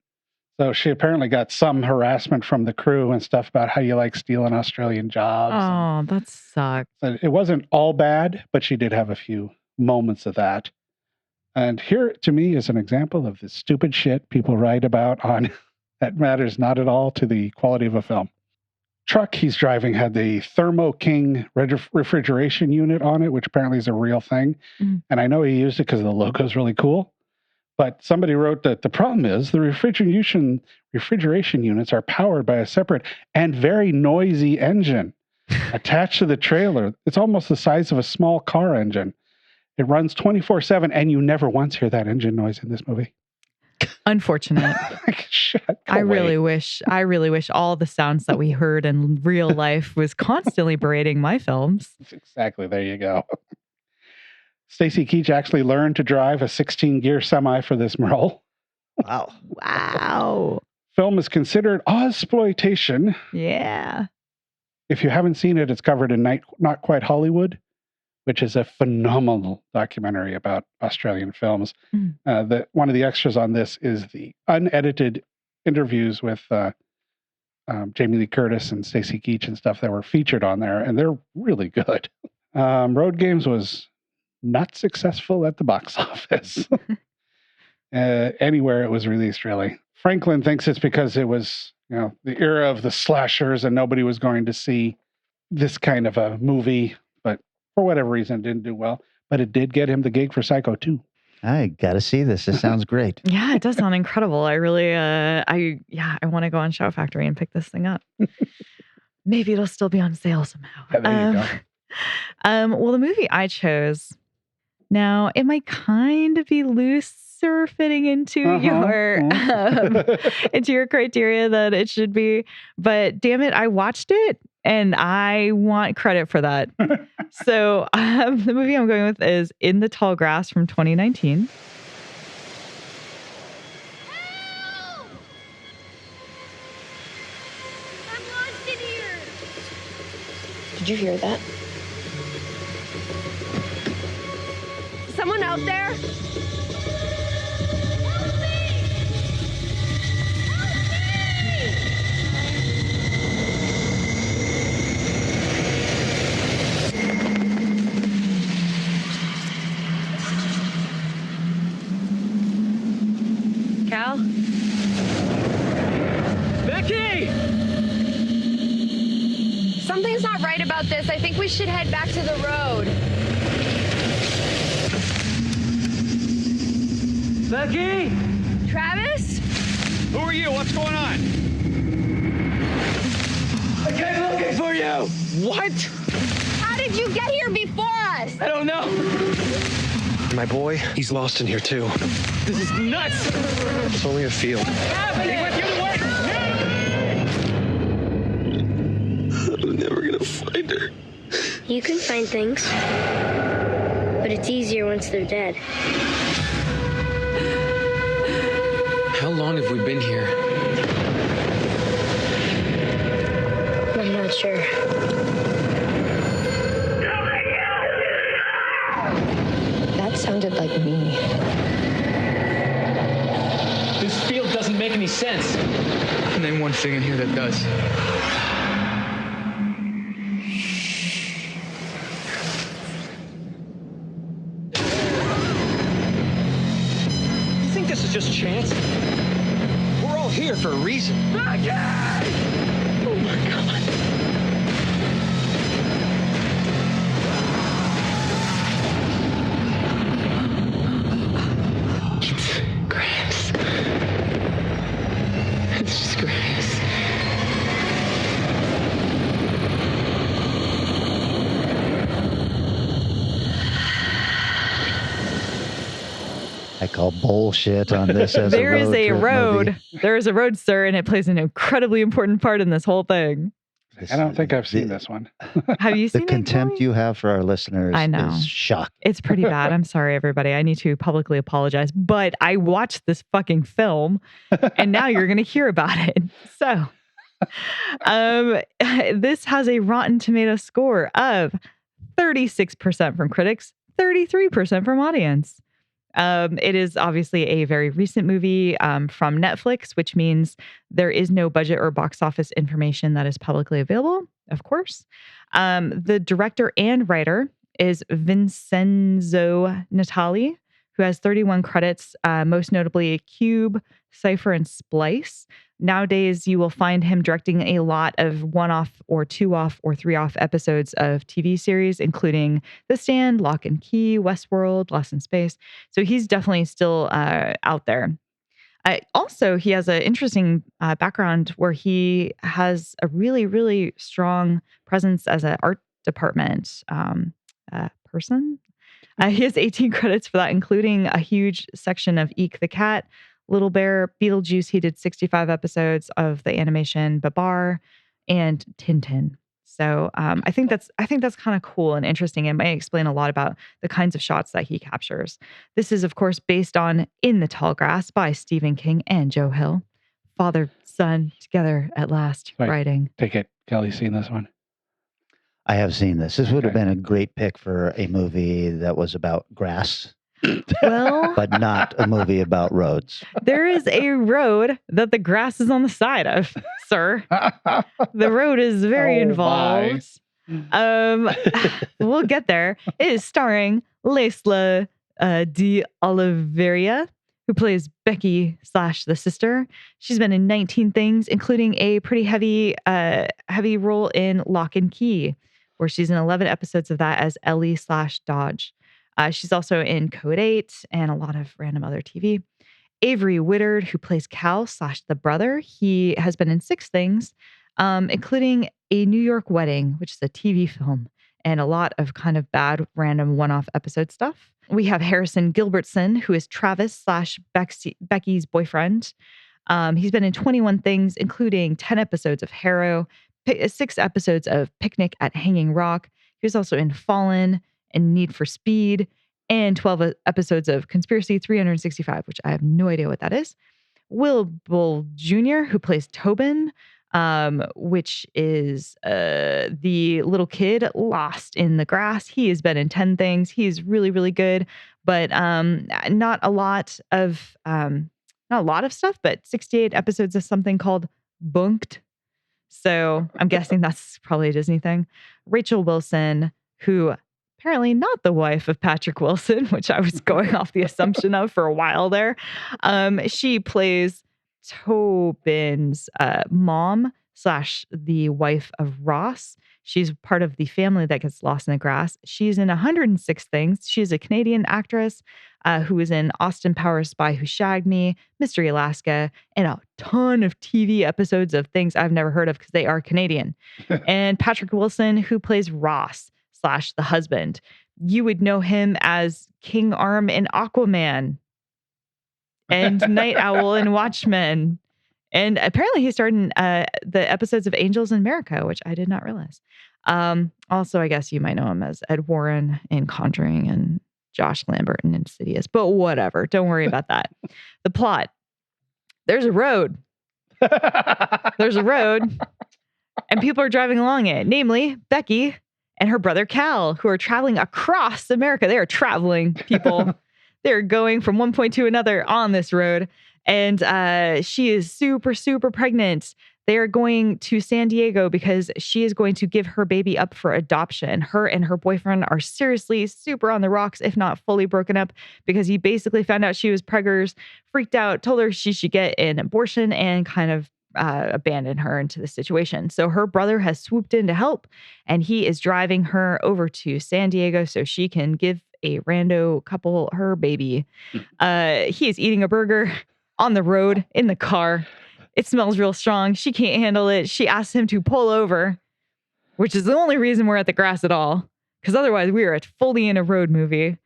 So she apparently got some harassment from the crew and stuff about how you like stealing Australian jobs. Oh, that sucks. It wasn't all bad, but she did have a few moments of that. And here, to me, is an example of the stupid shit people write about on that matters not at all to the quality of a film. Truck he's driving had the Thermo King refrigeration unit on it, which apparently is a real thing. And I know he used it because the logo is really cool. But somebody wrote that the problem is the refrigeration units are powered by a separate and very noisy engine attached to the trailer. It's almost the size of a small car engine. It runs 24/7, and you never once hear that engine noise in this movie. Unfortunate. I really wish all the sounds that we heard in real life was constantly berating my films. Exactly. There you go. Stacy Keach actually learned to drive a 16-gear semi for this role. Wow. Film is considered Ozploitation. Yeah. If you haven't seen it, it's covered in Not Quite Hollywood, which is a phenomenal documentary about Australian films. One of the extras on this is the unedited interviews with Jamie Lee Curtis and Stacy Keach and stuff that were featured on there, and they're really good. Road Games was not successful at the box office. Anywhere it was released, really. Franklin thinks it's because it was, the era of the slashers and nobody was going to see this kind of a movie, but for whatever reason, it didn't do well. But it did get him the gig for Psycho 2. I got to see this. This sounds great. Yeah, it does sound incredible. I really, I want to go on Shout Factory and pick this thing up. Maybe it'll still be on sale somehow. Yeah, there you go. Well, the movie I chose, now it might kind of be looser fitting into your criteria that it should be, but damn it, I watched it and I want credit for that. So the movie I'm going with is In the Tall Grass from 2019. Help! I'm lost in here. Did you hear that? Someone out there? Help me! Help me! Cal? Becky! Something's not right about this. I think we should head back to the road. Becky! Travis? Who are you? What's going on? I came looking for you! What? How did you get here before us? I don't know. My boy, he's lost in here too. This is nuts! It's only a field. He went the other way. I'm never gonna find her. You can find things, but it's easier once they're dead. How long have we been here? I'm not sure. That sounded like me. This field doesn't make any sense. Name one thing in here that does. You think this is just chance? We're all here for a reason. Oh my God. Grass. It's just grass. I call bullshit on this as There is a trip road. movie. There is a road, sir, and it plays an incredibly important part in this whole thing. I don't think I've seen this one. Have you The seen contempt it? you have for our listeners I know. is shocking. It's pretty bad. I'm sorry, everybody. I need to publicly apologize. But I watched this fucking film, and now you're going to hear about it. So, this has a Rotten Tomato score of 36% from critics, 33% from audience. It is obviously a very recent movie from Netflix, which means there is no budget or box office information that is publicly available, of course. The director and writer is Vincenzo Natali, who has 31 credits, most notably Cube, Cypher, and Splice. Nowadays, you will find him directing a lot of one-off or two-off or three-off episodes of TV series, including The Stand, Lock and Key, Westworld, Lost in Space. So he's definitely still out there. Also, he has an interesting background where he has a really, really strong presence as an art department person. He has 18 credits for that, including a huge section of Eek the Cat, Little Bear, Beetlejuice. He did 65 episodes of the animation Babar, and Tintin. So I think that's kind of cool and interesting. It might explain a lot about the kinds of shots that he captures. This is, of course, based on In the Tall Grass by Stephen King and Joe Hill. Father, son, together at last, Wait, writing. Take it. Kelly's seen this one. I have seen this. This would have been a great pick for a movie that was about grass, Well, but not a movie about roads. there is a road that the grass is on the side of, sir. The road is very Oh, involved. We'll get there. It is starring Lesla de Oliveira, who plays Becky / the sister. She's been in 19 things, including a pretty heavy role in Lock and Key, where she's in 11 episodes of that as Ellie / Dodge. She's also in Code 8 and a lot of random other TV. Avery Whittard, who plays Cal / the brother. He has been in 6 things, including A New York Wedding, which is a TV film, and a lot of kind of bad, random one-off episode stuff. We have Harrison Gilbertson, who is Travis / Becky's boyfriend. He's been in 21 things, including 10 episodes of Harrow, 6 episodes of Picnic at Hanging Rock. He was also in Fallen and Need for Speed, and 12 episodes of Conspiracy 365, which I have no idea what that is. Will Bull Jr., who plays Tobin, which is the little kid lost in the grass. He has been in 10 things. He's really, really good, but not a lot of stuff, but 68 episodes of something called Bunked. So I'm guessing that's probably a Disney thing. Rachel Wilson, who apparently not the wife of Patrick Wilson, which I was going off the assumption of for a while there. She plays Tobin's mom / the wife of Ross. She's part of the family that gets lost in the grass. She's in 106 Things. She's a Canadian actress who was in Austin Powers' Spy Who Shagged Me, Mystery Alaska, and a ton of TV episodes of things I've never heard of because they are Canadian. And Patrick Wilson, who plays Ross / the husband. You would know him as King Arm in Aquaman and Night Owl in Watchmen. And apparently he starred in the episodes of Angels in America, which I did not realize. Also, I guess you might know him as Ed Warren in Conjuring and Josh Lambert in Insidious, but whatever. Don't worry about that. The plot. There's a road. There's a road, and people are driving along it, namely Becky and her brother Cal, who are traveling across America. They are traveling, people. They're going from one point to another on this road. And she is super, super pregnant. They are going to San Diego because she is going to give her baby up for adoption. Her and her boyfriend are seriously super on the rocks, if not fully broken up, because he basically found out she was preggers, freaked out, told her she should get an abortion, and kind of abandoned her into the situation. So her brother has swooped in to help, and he is driving her over to San Diego so she can give a rando couple her baby. He is eating a burger on the road in the car. It smells real strong. She can't handle it. She asks him to pull over, which is the only reason we're at the grass at all, because otherwise we are fully in a road movie.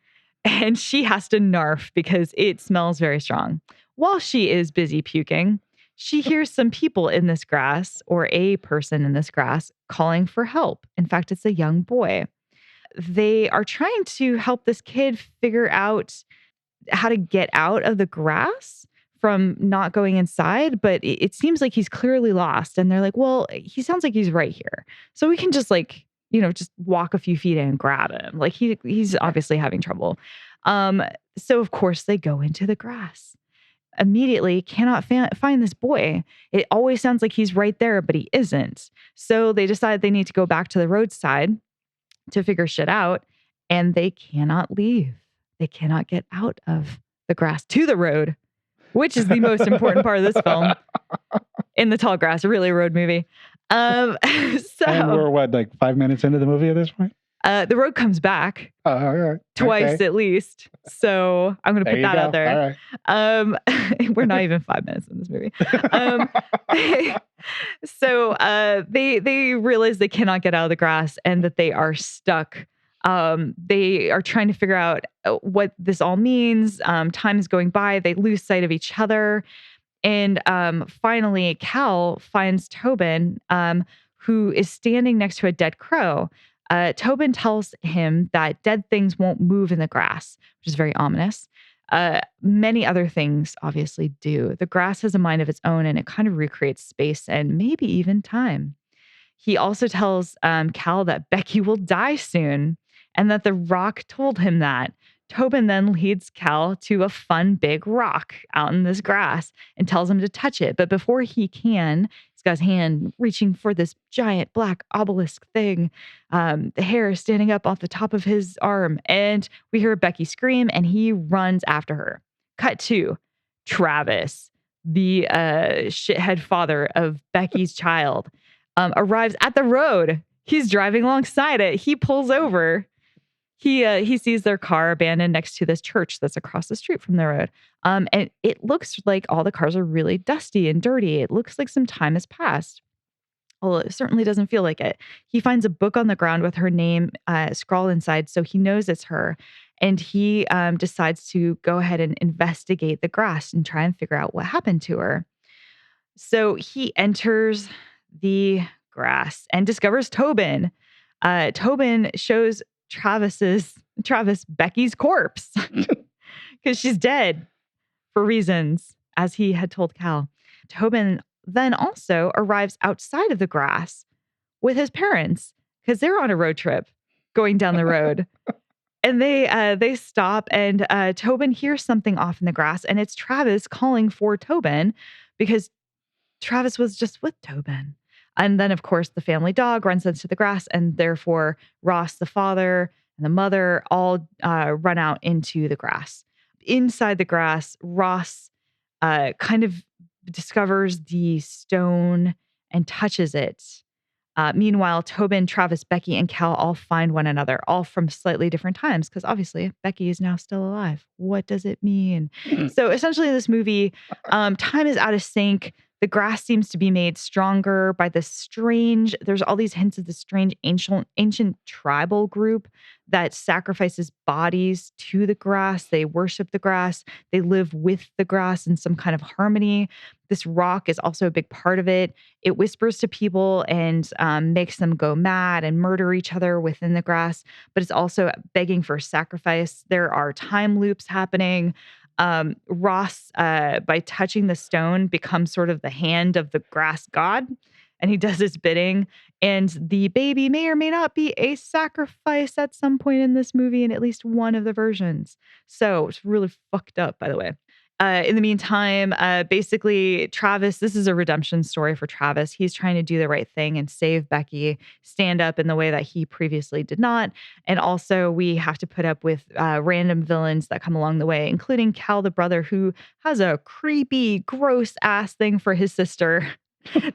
And she has to narf because it smells very strong. While she is busy puking, she hears some people in this grass, or a person in this grass, calling for help. In fact, it's a young boy. They are trying to help this kid figure out how to get out of the grass from not going inside, but it seems like he's clearly lost. And they're like, well, he sounds like he's right here. So we can just just walk a few feet and grab him. Like he's obviously having trouble. So of course they go into the grass. Immediately cannot find this boy. It always sounds like he's right there, but he isn't. So they decide they need to go back to the roadside to figure shit out, and they cannot leave. They cannot get out of the grass to the road, which is the most important part of this film. In the tall grass, really a road movie. And we're 5 minutes into the movie at this point? The road comes back twice at least. So I'm going to put that out there. We're not even 5 minutes in this movie. So they realize they cannot get out of the grass and that they are stuck. They are trying to figure out what this all means. Time is going by. They lose sight of each other. And finally, Cal finds Tobin, who is standing next to a dead crow. Tobin tells him that dead things won't move in the grass, which is very ominous. Many other things obviously do. The grass has a mind of its own, and it kind of recreates space and maybe even time. He also tells Cal that Becky will die soon, and that the rock told him that. Tobin then leads Cal to a fun big rock out in this grass and tells him to touch it. But before he can, he's got his hand reaching for this giant black obelisk thing. The hair is standing up off the top of his arm. And we hear Becky scream, and he runs after her. Cut to Travis, the shithead father of Becky's child, arrives at the road. He's driving alongside it. He pulls over. He sees their car abandoned next to this church that's across the street from the road. And it looks like all the cars are really dusty and dirty. It looks like some time has passed. Well, it certainly doesn't feel like it. He finds a book on the ground with her name scrawled inside, so he knows it's her. And he decides to go ahead and investigate the grass and try and figure out what happened to her. So he enters the grass and discovers Tobin. Tobin shows Travis Becky's corpse because she's dead for reasons, as he had told Cal. Tobin then also arrives outside of the grass with his parents because they're on a road trip going down the road. And they stop, and Tobin hears something off in the grass, and it's Travis calling for Tobin because Travis was just with Tobin. And then, of course, the family dog runs into the grass, and therefore Ross, the father, and the mother all run out into the grass. Inside the grass, Ross kind of discovers the stone and touches it. Meanwhile, Tobin, Travis, Becky, and Cal all find one another, all from slightly different times, because obviously Becky is now still alive. What does it mean? So essentially, this movie, time is out of sync. The grass seems to be made stronger by there's all these hints of the strange ancient tribal group that sacrifices bodies to the grass. They worship the grass. They live with the grass in some kind of harmony. This rock is also a big part of it. It whispers to people and makes them go mad and murder each other within the grass, but it's also begging for sacrifice. There are time loops happening. Ross, by touching the stone, becomes sort of the hand of the grass god, and he does his bidding. And the baby may or may not be a sacrifice at some point in this movie in at least one of the versions. So it's really fucked up, by the way. In the meantime, basically, Travis, this is a redemption story for Travis. He's trying to do the right thing and save Becky, stand up in the way that he previously did not. And also, we have to put up with random villains that come along the way, including Cal, the brother, who has a creepy, gross ass thing for his sister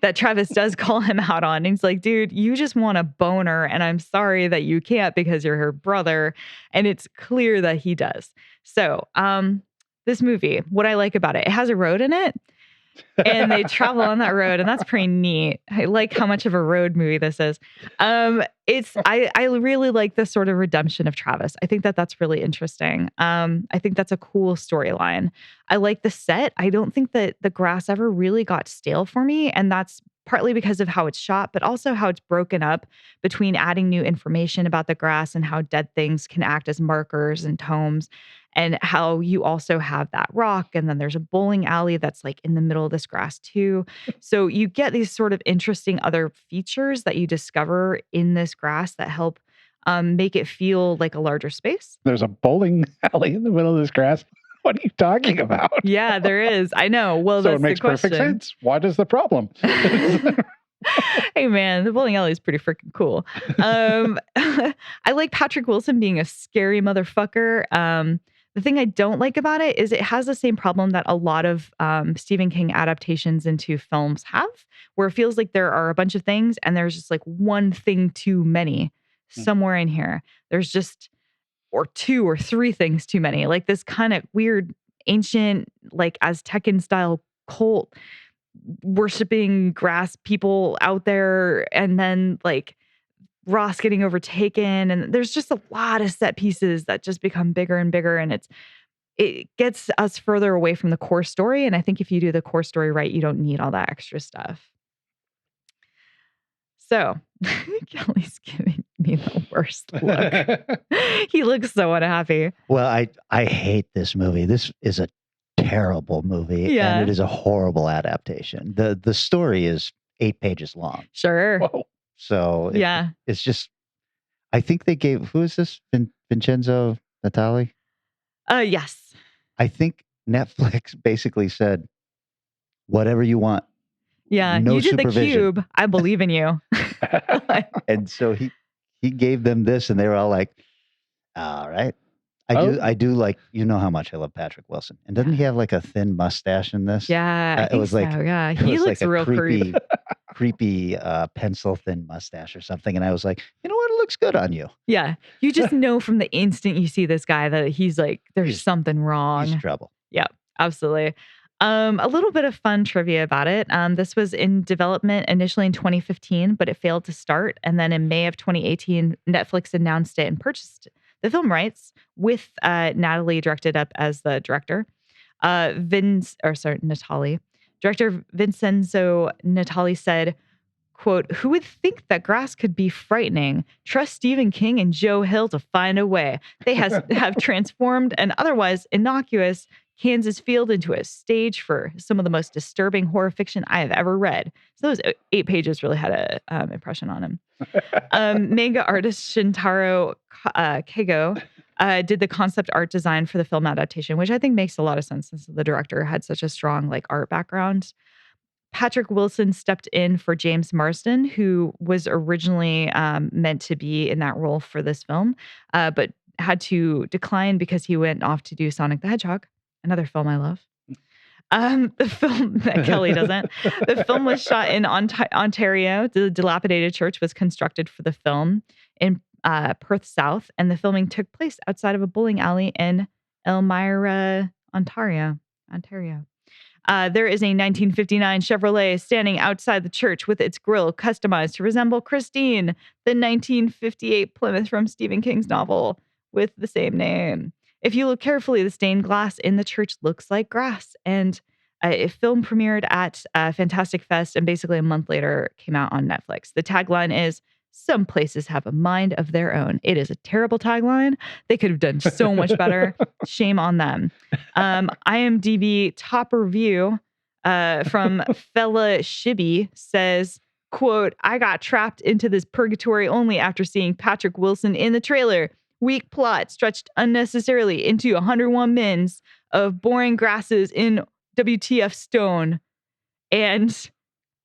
that Travis does call him out on. And he's like, dude, you just want a boner, and I'm sorry that you can't because you're her brother. And it's clear that he does. So, this movie, what I like about it has a road in it, and they travel on that road, and that's pretty neat. I like how much of a road movie this is. I really like this sort of redemption of Travis. I think that that's really interesting. I think that's a cool storyline. I like the set. I don't think that the grass ever really got stale for me, and that's partly because of how it's shot, but also how it's broken up between adding new information about the grass and how dead things can act as markers and tomes, and how you also have that rock, and then there's a bowling alley that's like in the middle of this grass too. So you get these sort of interesting other features that you discover in this grass that help make it feel like a larger space. There's a bowling alley in the middle of this grass. What are you talking about? Yeah, there is. I know. Well, so that's it makes the question. Perfect sense. What is the problem? Hey man, the bowling alley is pretty freaking cool. I like Patrick Wilson being a scary motherfucker. The thing I don't like about it is it has the same problem that a lot of Stephen King adaptations into films have, where it feels like there are a bunch of things and there's just like one thing too many somewhere in here. There's just, or two or three things too many, like this kind of weird ancient, like Aztecan style cult worshiping grass people out there, and then like Ross getting overtaken, and there's just a lot of set pieces that just become bigger and bigger, and it gets us further away from the core story. And I think if you do the core story right, you don't need all that extra stuff. So Kelly's giving me the worst look. He looks so unhappy. Well, I hate this movie. This is a terrible movie, Yeah. and it is a horrible adaptation. The story is 8 pages long. Sure. Whoa. So Yeah. It's just, I think they gave, who is this? Vincenzo Natali? Yes. I think Netflix basically said, whatever you want. Yeah. No you did supervision. The Cube. I believe in you. And so he gave them this, and they were all like, all right. I do like, you know how much I love Patrick Wilson. And doesn't he have like a thin mustache in this? Yeah. I It think was so. like, Yeah. it He was looks like a real creepy. creepy pencil thin mustache or something. And I was like, you know what? It looks good on you. Yeah. You just know from the instant you see this guy that he's like, there's something wrong. He's trouble. Yeah, absolutely. A little bit of fun trivia about it. This was in development initially in 2015, but it failed to start. And then in May of 2018, Netflix announced it and purchased the film rights, with Natalie directed up as the director. Natali. Director Vincenzo Natali said, quote, "Who would think that grass could be frightening? Trust Stephen King and Joe Hill to find a way. They have transformed an otherwise innocuous Kansas field into a stage for some of the most disturbing horror fiction I have ever read." So those 8 pages really had an impression on him. Manga artist Shintaro Keigo did the concept art design for the film adaptation, which I think makes a lot of sense since the director had such a strong like art background. Patrick Wilson stepped in for James Marsden, who was originally meant to be in that role for this film, but had to decline because he went off to do Sonic the Hedgehog, another film I love. The film that Kelly doesn't. The film was shot in Ontario. The dilapidated church was constructed for the film in Perth South, and the filming took place outside of a bowling alley in Elmira, Ontario. There is a 1959 Chevrolet standing outside the church with its grille customized to resemble Christine, the 1958 Plymouth from Stephen King's novel with the same name. If you look carefully, the stained glass in the church looks like grass. And it film premiered at Fantastic Fest, and basically a month later came out on Netflix. The tagline is, "Some places have a mind of their own." It is a terrible tagline. They could have done so much better. Shame on them. IMDb top review from Fella Shibby says, quote, "I got trapped into this purgatory only after seeing Patrick Wilson in the trailer. Weak plot stretched unnecessarily into 101 minutes of boring grasses in WTF stone." And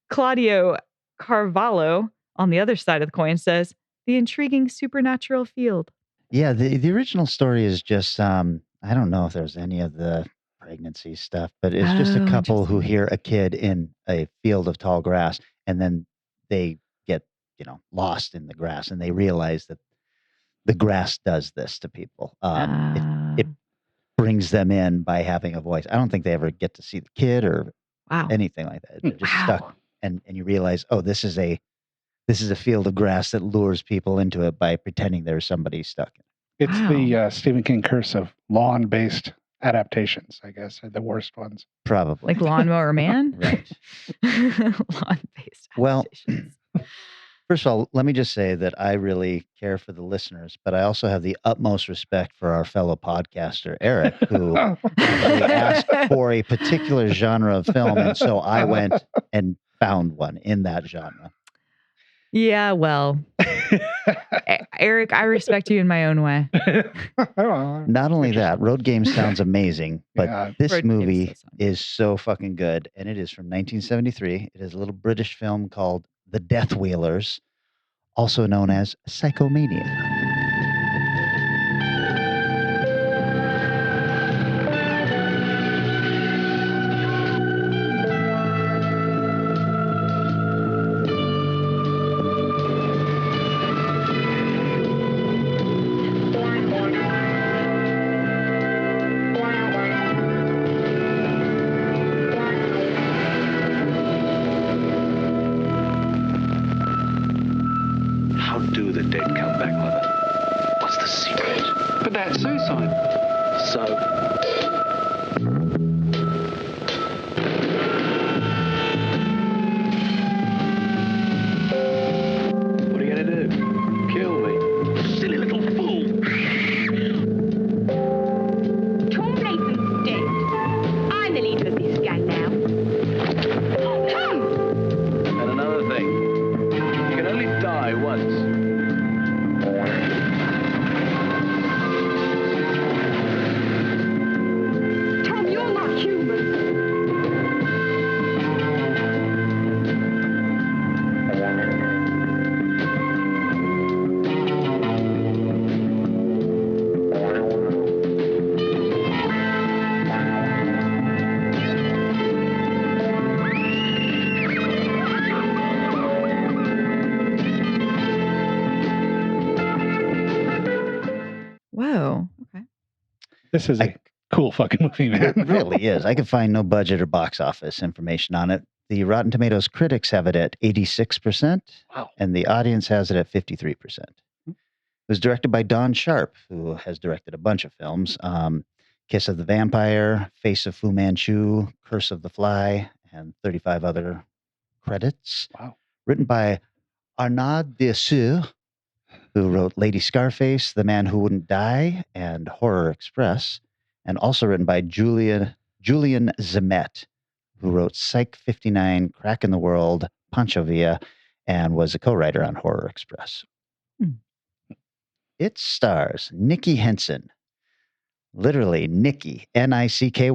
Claudio Carvalho on the other side of the coin says, "The intriguing supernatural field." Yeah, the original story is just I don't know if there's any of the pregnancy stuff, but it's just a couple who hear a kid in a field of tall grass, and then they get, lost in the grass, and they realize that the grass does this to people. It brings them in by having a voice. I don't think they ever get to see the kid or anything like that. They're just stuck, and you realize, oh, this is a field of grass that lures people into it by pretending there's somebody stuck in it. It's the Stephen King curse of lawn-based adaptations, I guess, are the worst ones. Probably. Like Lawnmower Man? Right. Lawn-based adaptations. Well, first of all, let me just say that I really care for the listeners, but I also have the utmost respect for our fellow podcaster, Eric, who asked for a particular genre of film, and so I went and found one in that genre. Yeah, well, Eric, I respect you in my own way. Not only that, Road Games sounds amazing, but this Road movie Games is so fucking good, and it is from 1973. It is a little British film called The Deathwheelers, also known as Psychomania. How do the dead come back, Mother? What's the secret? But that's suicide. So, what are you going to do? Kill me? Silly little fool. Tom Latham's dead. I'm the leader of this gang now. Tom! And another thing, you can only die once. Tom, you're not human. Whoa. Okay. This is a cool fucking movie, man. It really is. I could find no budget or box office information on it. The Rotten Tomatoes critics have it at 86%, and the audience has it at 53%. It was directed by Don Sharp, who has directed a bunch of films. Kiss of the Vampire, Face of Fu Manchu, Curse of the Fly, and 35 other credits. Wow. Written by Arnaud Desseux, who wrote Lady Scarface, The Man Who Wouldn't Die, and Horror Express, and also written by Julian Zemet, who wrote Psych 59, Crack in the World, Pancho Villa, and was a co-writer on Horror Express. It stars Nicky Henson, literally Nicky, Nicky.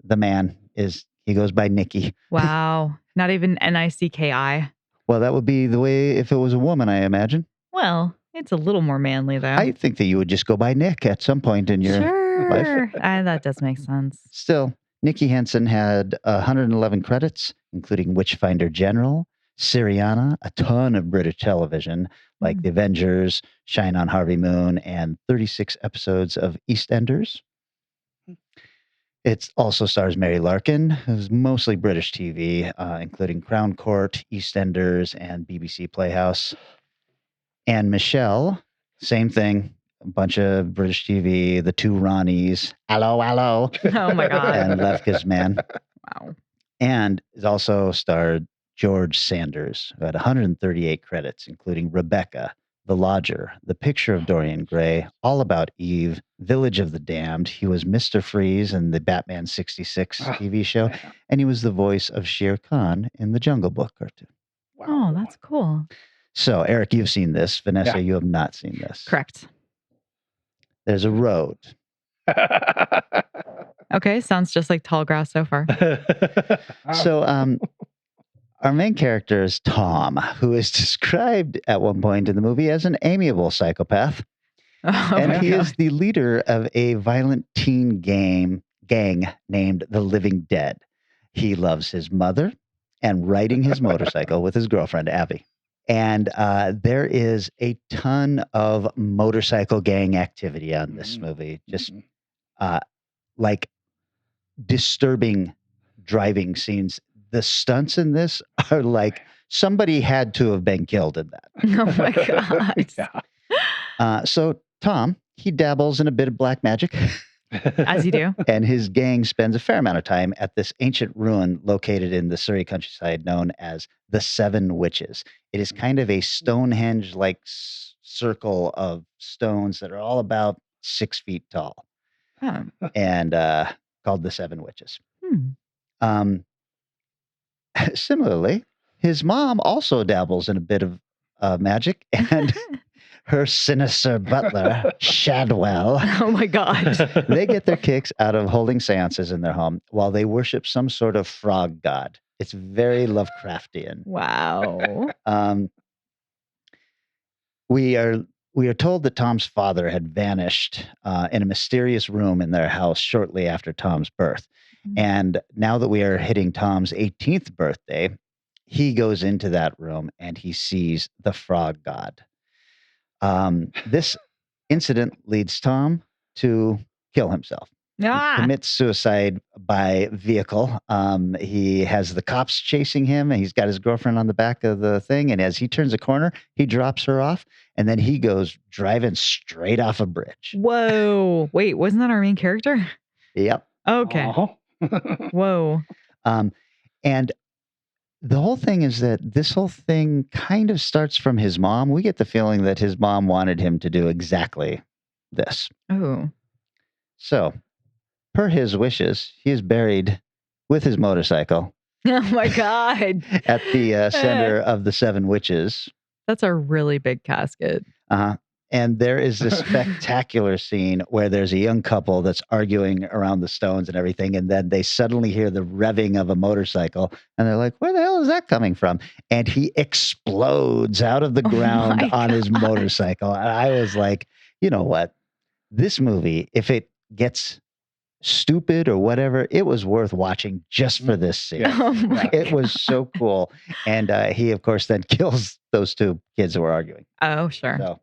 The man is He goes by Nicky. Wow. Not even Nicki. Well, that would be the way if it was a woman, I imagine. Well, it's a little more manly, though. I think that you would just go by Nick at some point in your life. Sure. That does make sense. Still, Nicky Henson had 111 credits, including Witchfinder General, Syriana, a ton of British television, like The Avengers, Shine on Harvey Moon, and 36 episodes of EastEnders. It also stars Mary Larkin, who's mostly British TV, including Crown Court, EastEnders, and BBC Playhouse. And Michelle, same thing, a bunch of British TV, The Two Ronnies, Hello, Hello. Oh my God. And Lefka's Man. Wow. And it also starred George Sanders, who had 138 credits, including Rebecca, The Lodger, The Picture of Dorian Gray, All About Eve, Village of the Damned. He was Mr. Freeze in the Batman 66 TV show, and he was the voice of Shere Khan in the Jungle Book cartoon. Wow. Oh, that's cool. So, Eric, you've seen this. Vanessa, you have not seen this. Correct. There's a road. Okay, sounds just like tall grass so far. So, our main character is Tom, who is described at one point in the movie as an amiable psychopath. And he is the leader of a violent teen gang named the Living Dead. He loves his mother and riding his motorcycle with his girlfriend, Abby. And there is a ton of motorcycle gang activity on this movie. Just like disturbing driving scenes. The stunts in this are like somebody had to have been killed in that. Oh my God. So Tom, he dabbles in a bit of black magic. As you do. And his gang spends a fair amount of time at this ancient ruin located in the Surrey countryside known as the Seven Witches. It is kind of a Stonehenge-like circle of stones that are all about 6 feet tall. Huh. And called the Seven Witches. Similarly, his mom also dabbles in a bit of magic, and her sinister butler, Shadwell. Oh my God. They get their kicks out of holding seances in their home while they worship some sort of frog god. It's very Lovecraftian. Wow. We are told that Tom's father had vanished in a mysterious room in their house shortly after Tom's birth. And now that we are hitting Tom's 18th birthday, he goes into that room and he sees the frog god. This incident leads Tom to kill himself. He commits suicide by vehicle. He has the cops chasing him, and he's got his girlfriend on the back of the thing. And as he turns a corner, he drops her off, and then he goes driving straight off a bridge. Whoa. Wait, wasn't that our main character? Yep. Okay. Whoa. And the whole thing is that this whole thing kind of starts from his mom. We get the feeling that his mom wanted him to do exactly this. Oh. So, per his wishes, he is buried with his motorcycle. Oh my God. At the center of the Seven Witches. That's a really big casket. And there is this spectacular scene where there's a young couple that's arguing around the stones and everything. And then they suddenly hear the revving of a motorcycle. And they're like, where the hell is that coming from? And he explodes out of the ground on his motorcycle. And I was like, you know what? This movie, if it gets stupid or whatever, it was worth watching just for this scene. It was so cool. And he, of course, then kills those two kids that were arguing. Oh, sure. So,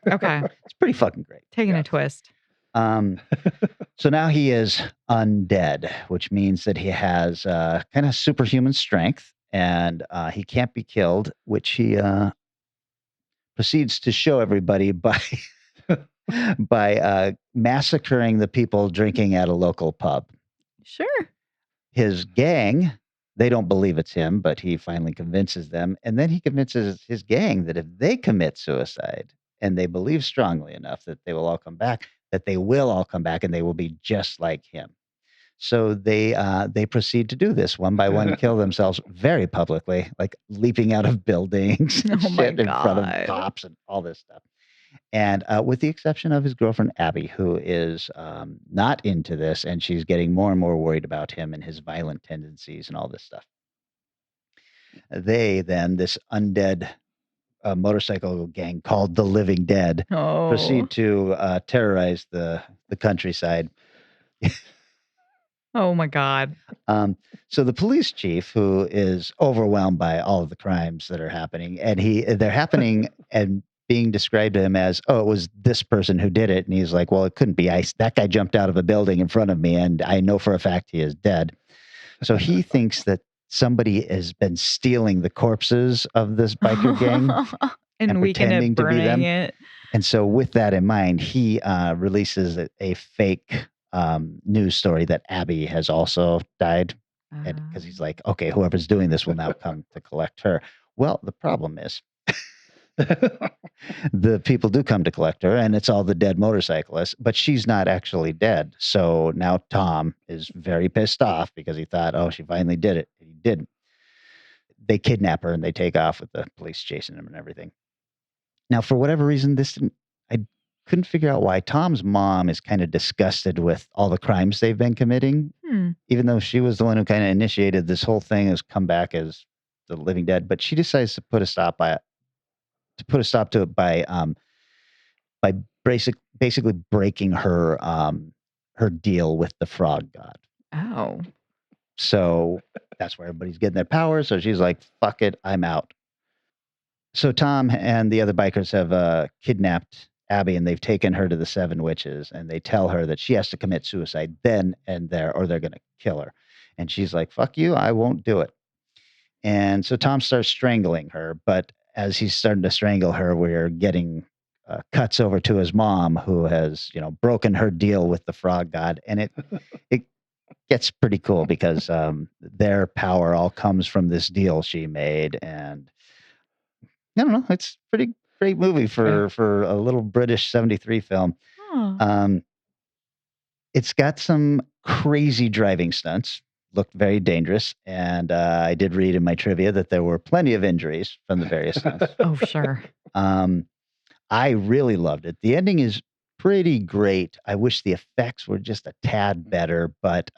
okay. It's pretty fucking great. Taking a twist. So now he is undead, which means that he has kind of superhuman strength, and he can't be killed, which he proceeds to show everybody by massacring the people drinking at a local pub. Sure. His gang, they don't believe it's him, but he finally convinces them, and then he convinces his gang that if they commit suicide, and they believe strongly enough that they will all come back, that they will all come back and they will be just like him. So they proceed to do this one by one, kill themselves very publicly, like leaping out of buildings and shit in front of cops and all this stuff. And with the exception of his girlfriend, Abby, who is not into this, and she's getting more and more worried about him and his violent tendencies and all this stuff. They then, this undead motorcycle gang called the Living Dead, proceed to terrorize the countryside. Oh my God. So the police chief, who is overwhelmed by all of the crimes that are happening, and they're happening and being described to him as, oh, it was this person who did it. And he's like, well, it couldn't be. That guy jumped out of a building in front of me, and I know for a fact he is dead. So he thinks that somebody has been stealing the corpses of this biker gang and pretending to be them. It. And so with that in mind, he releases a fake news story that Abby has also died. Because he's like, okay, whoever's doing this will now come to collect her. Well, the problem is the people do come to collect her, and it's all the dead motorcyclists, but she's not actually dead. So now Tom is very pissed off because he thought, oh, she finally did it. He didn't. They kidnap her and they take off with the police chasing him and everything. Now, for whatever reason, I couldn't figure out why Tom's mom is kind of disgusted with all the crimes they've been committing, even though she was the one who kind of initiated this whole thing, has come back as the Living Dead. But she decides to put a stop to it by basically breaking her deal with the frog god. Oh. So that's where everybody's getting their power. So she's like, fuck it, I'm out. So Tom and the other bikers have kidnapped Abby, and they've taken her to the Seven Witches, and they tell her that she has to commit suicide then and there, or they're going to kill her. And she's like, fuck you, I won't do it. And so Tom starts strangling her, but as he's starting to strangle her, we're getting cuts over to his mom, who has, broken her deal with the frog god. And it gets pretty cool because their power all comes from this deal she made. And I don't know, it's pretty great movie for a little British 73 film. It's got some crazy driving stunts, looked very dangerous. And I did read in my trivia that there were plenty of injuries from the various stunts. Oh, sure. I really loved it. The ending is pretty great. I wish the effects were just a tad better, but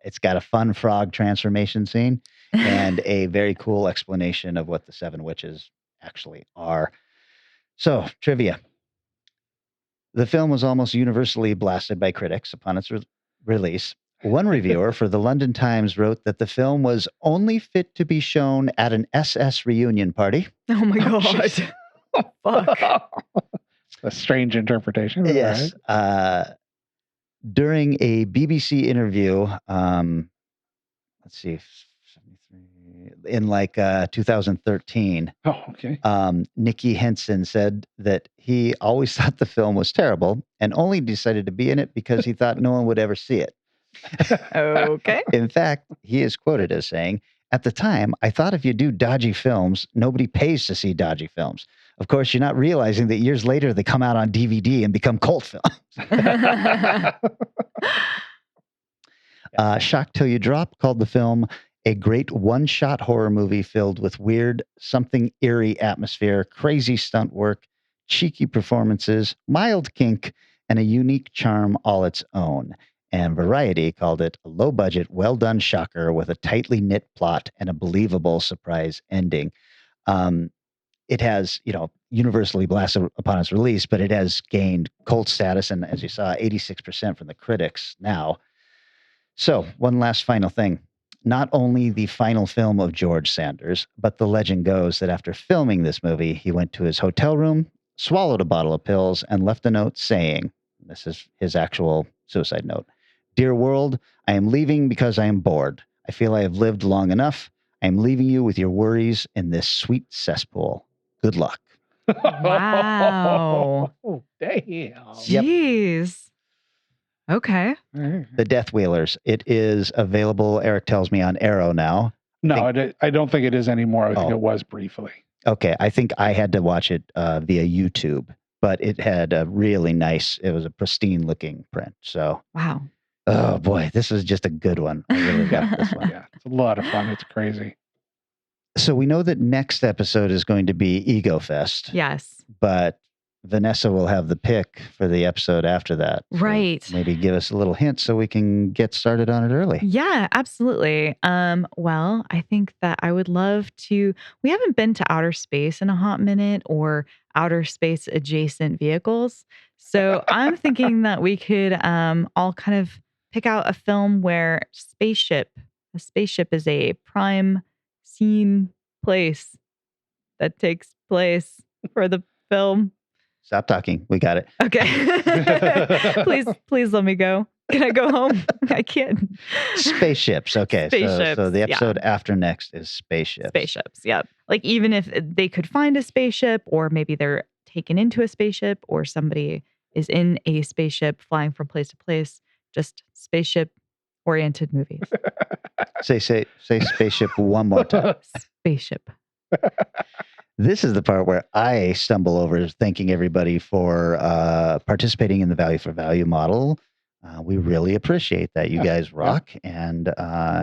it's got a fun frog transformation scene and a very cool explanation of what the Seven Witches actually are. So, trivia. The film was almost universally blasted by critics upon its release. One reviewer for the London Times wrote that the film was only fit to be shown at an SS reunion party. Oh my God. Fuck. A strange interpretation. Yes. Right. During a BBC interview, let's see, in 2013. Oh, okay. Nicky Henson said that he always thought the film was terrible and only decided to be in it because he thought no one would ever see it. Okay. In fact, he is quoted as saying, "At the time, I thought if you do dodgy films, nobody pays to see dodgy films. Of course, you're not realizing that years later they come out on DVD and become cult films." Shock Till You Drop called the film a great one-shot horror movie filled with weird, something eerie atmosphere, crazy stunt work, cheeky performances, mild kink, and a unique charm all its own. And Variety called it a low-budget, well-done shocker with a tightly knit plot and a believable surprise ending. It has, universally blasted upon its release, but it has gained cult status, and as you saw, 86% from the critics now. So, one last final thing. Not only the final film of George Sanders, but the legend goes that after filming this movie, he went to his hotel room, swallowed a bottle of pills, and left a note saying, this is his actual suicide note, "Dear world, I am leaving because I am bored. I feel I have lived long enough. I am leaving you with your worries in this sweet cesspool. Good luck." Wow. Oh, damn. Jeez. Okay. The Deathwheelers. It is available, Eric tells me, on Arrow now. No, I don't think it is anymore. I think it was briefly. Okay. I think I had to watch it via YouTube, but it had a really nice, it was a pristine looking print. So, wow. Oh boy, this is just a good one. I really got this one. Yeah, it's a lot of fun. It's crazy. So we know that next episode is going to be Ego Fest. Yes. But Vanessa will have the pick for the episode after that. So Right. maybe give us a little hint so we can get started on it early. Yeah, absolutely. Well, I think that I would love to. We haven't been to outer space in a hot minute or outer space adjacent vehicles. So I'm thinking that we could all kind of pick out a film where a spaceship is a prime scene place that takes place for the film. Stop talking. We got it. Okay. please let me go. Can I go home? I can't. Spaceships. Okay. Spaceships, So the yeah. episode after next is spaceships. Spaceships. Yep. Like even if they could find a spaceship, or maybe they're taken into a spaceship, or somebody is in a spaceship flying from place to place, just spaceship oriented movies. Say spaceship one more time. Spaceship. This is the part where I stumble over, thanking everybody for participating in the value for value model. We really appreciate that. You guys rock. And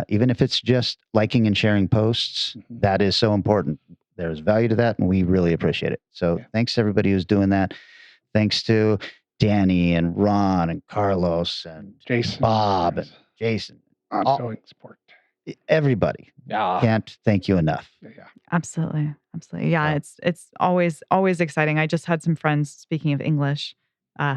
even if it's just liking and sharing posts, that is so important. There's value to that, and we really appreciate it. So thanks to everybody who's doing that. Thanks to Danny and Ron and Carlos and Jason, Bob and Jason. Ongoing support. Everybody. Yeah. Can't thank you enough. Yeah. Absolutely. Yeah, it's always exciting. I just had some friends, speaking of English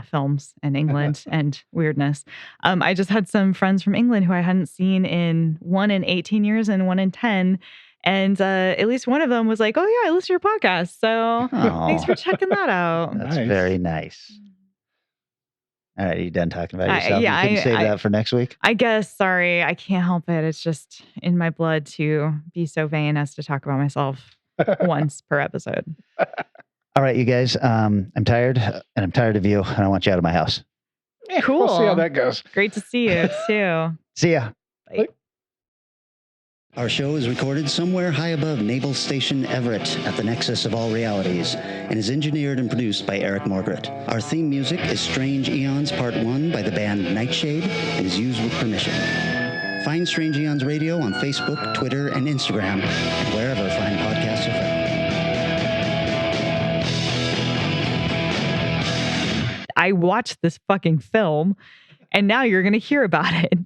films and England and weirdness. I just had some friends from England who I hadn't seen one in 18 years and one in 10. And at least one of them was like, "Oh yeah, I listen to your podcast. So thanks for checking that out." That's very nice. All right, are you done talking about yourself? Yeah, you can save that for next week. I guess. Sorry, I can't help it. It's just in my blood to be so vain as to talk about myself once per episode. All right, you guys. I'm tired, and I'm tired of you, and I want you out of my house. Cool. We'll see how that goes. Great to see you too. See ya. Bye. Our show is recorded somewhere high above Naval Station Everett at the nexus of all realities and is engineered and produced by Eric Morgret. Our theme music is Strange Eons Part 1 by the band Nightshade and is used with permission. Find Strange Eons Radio on Facebook, Twitter, and Instagram, and wherever fine podcasts are found. I watched this fucking film, and now you're going to hear about it.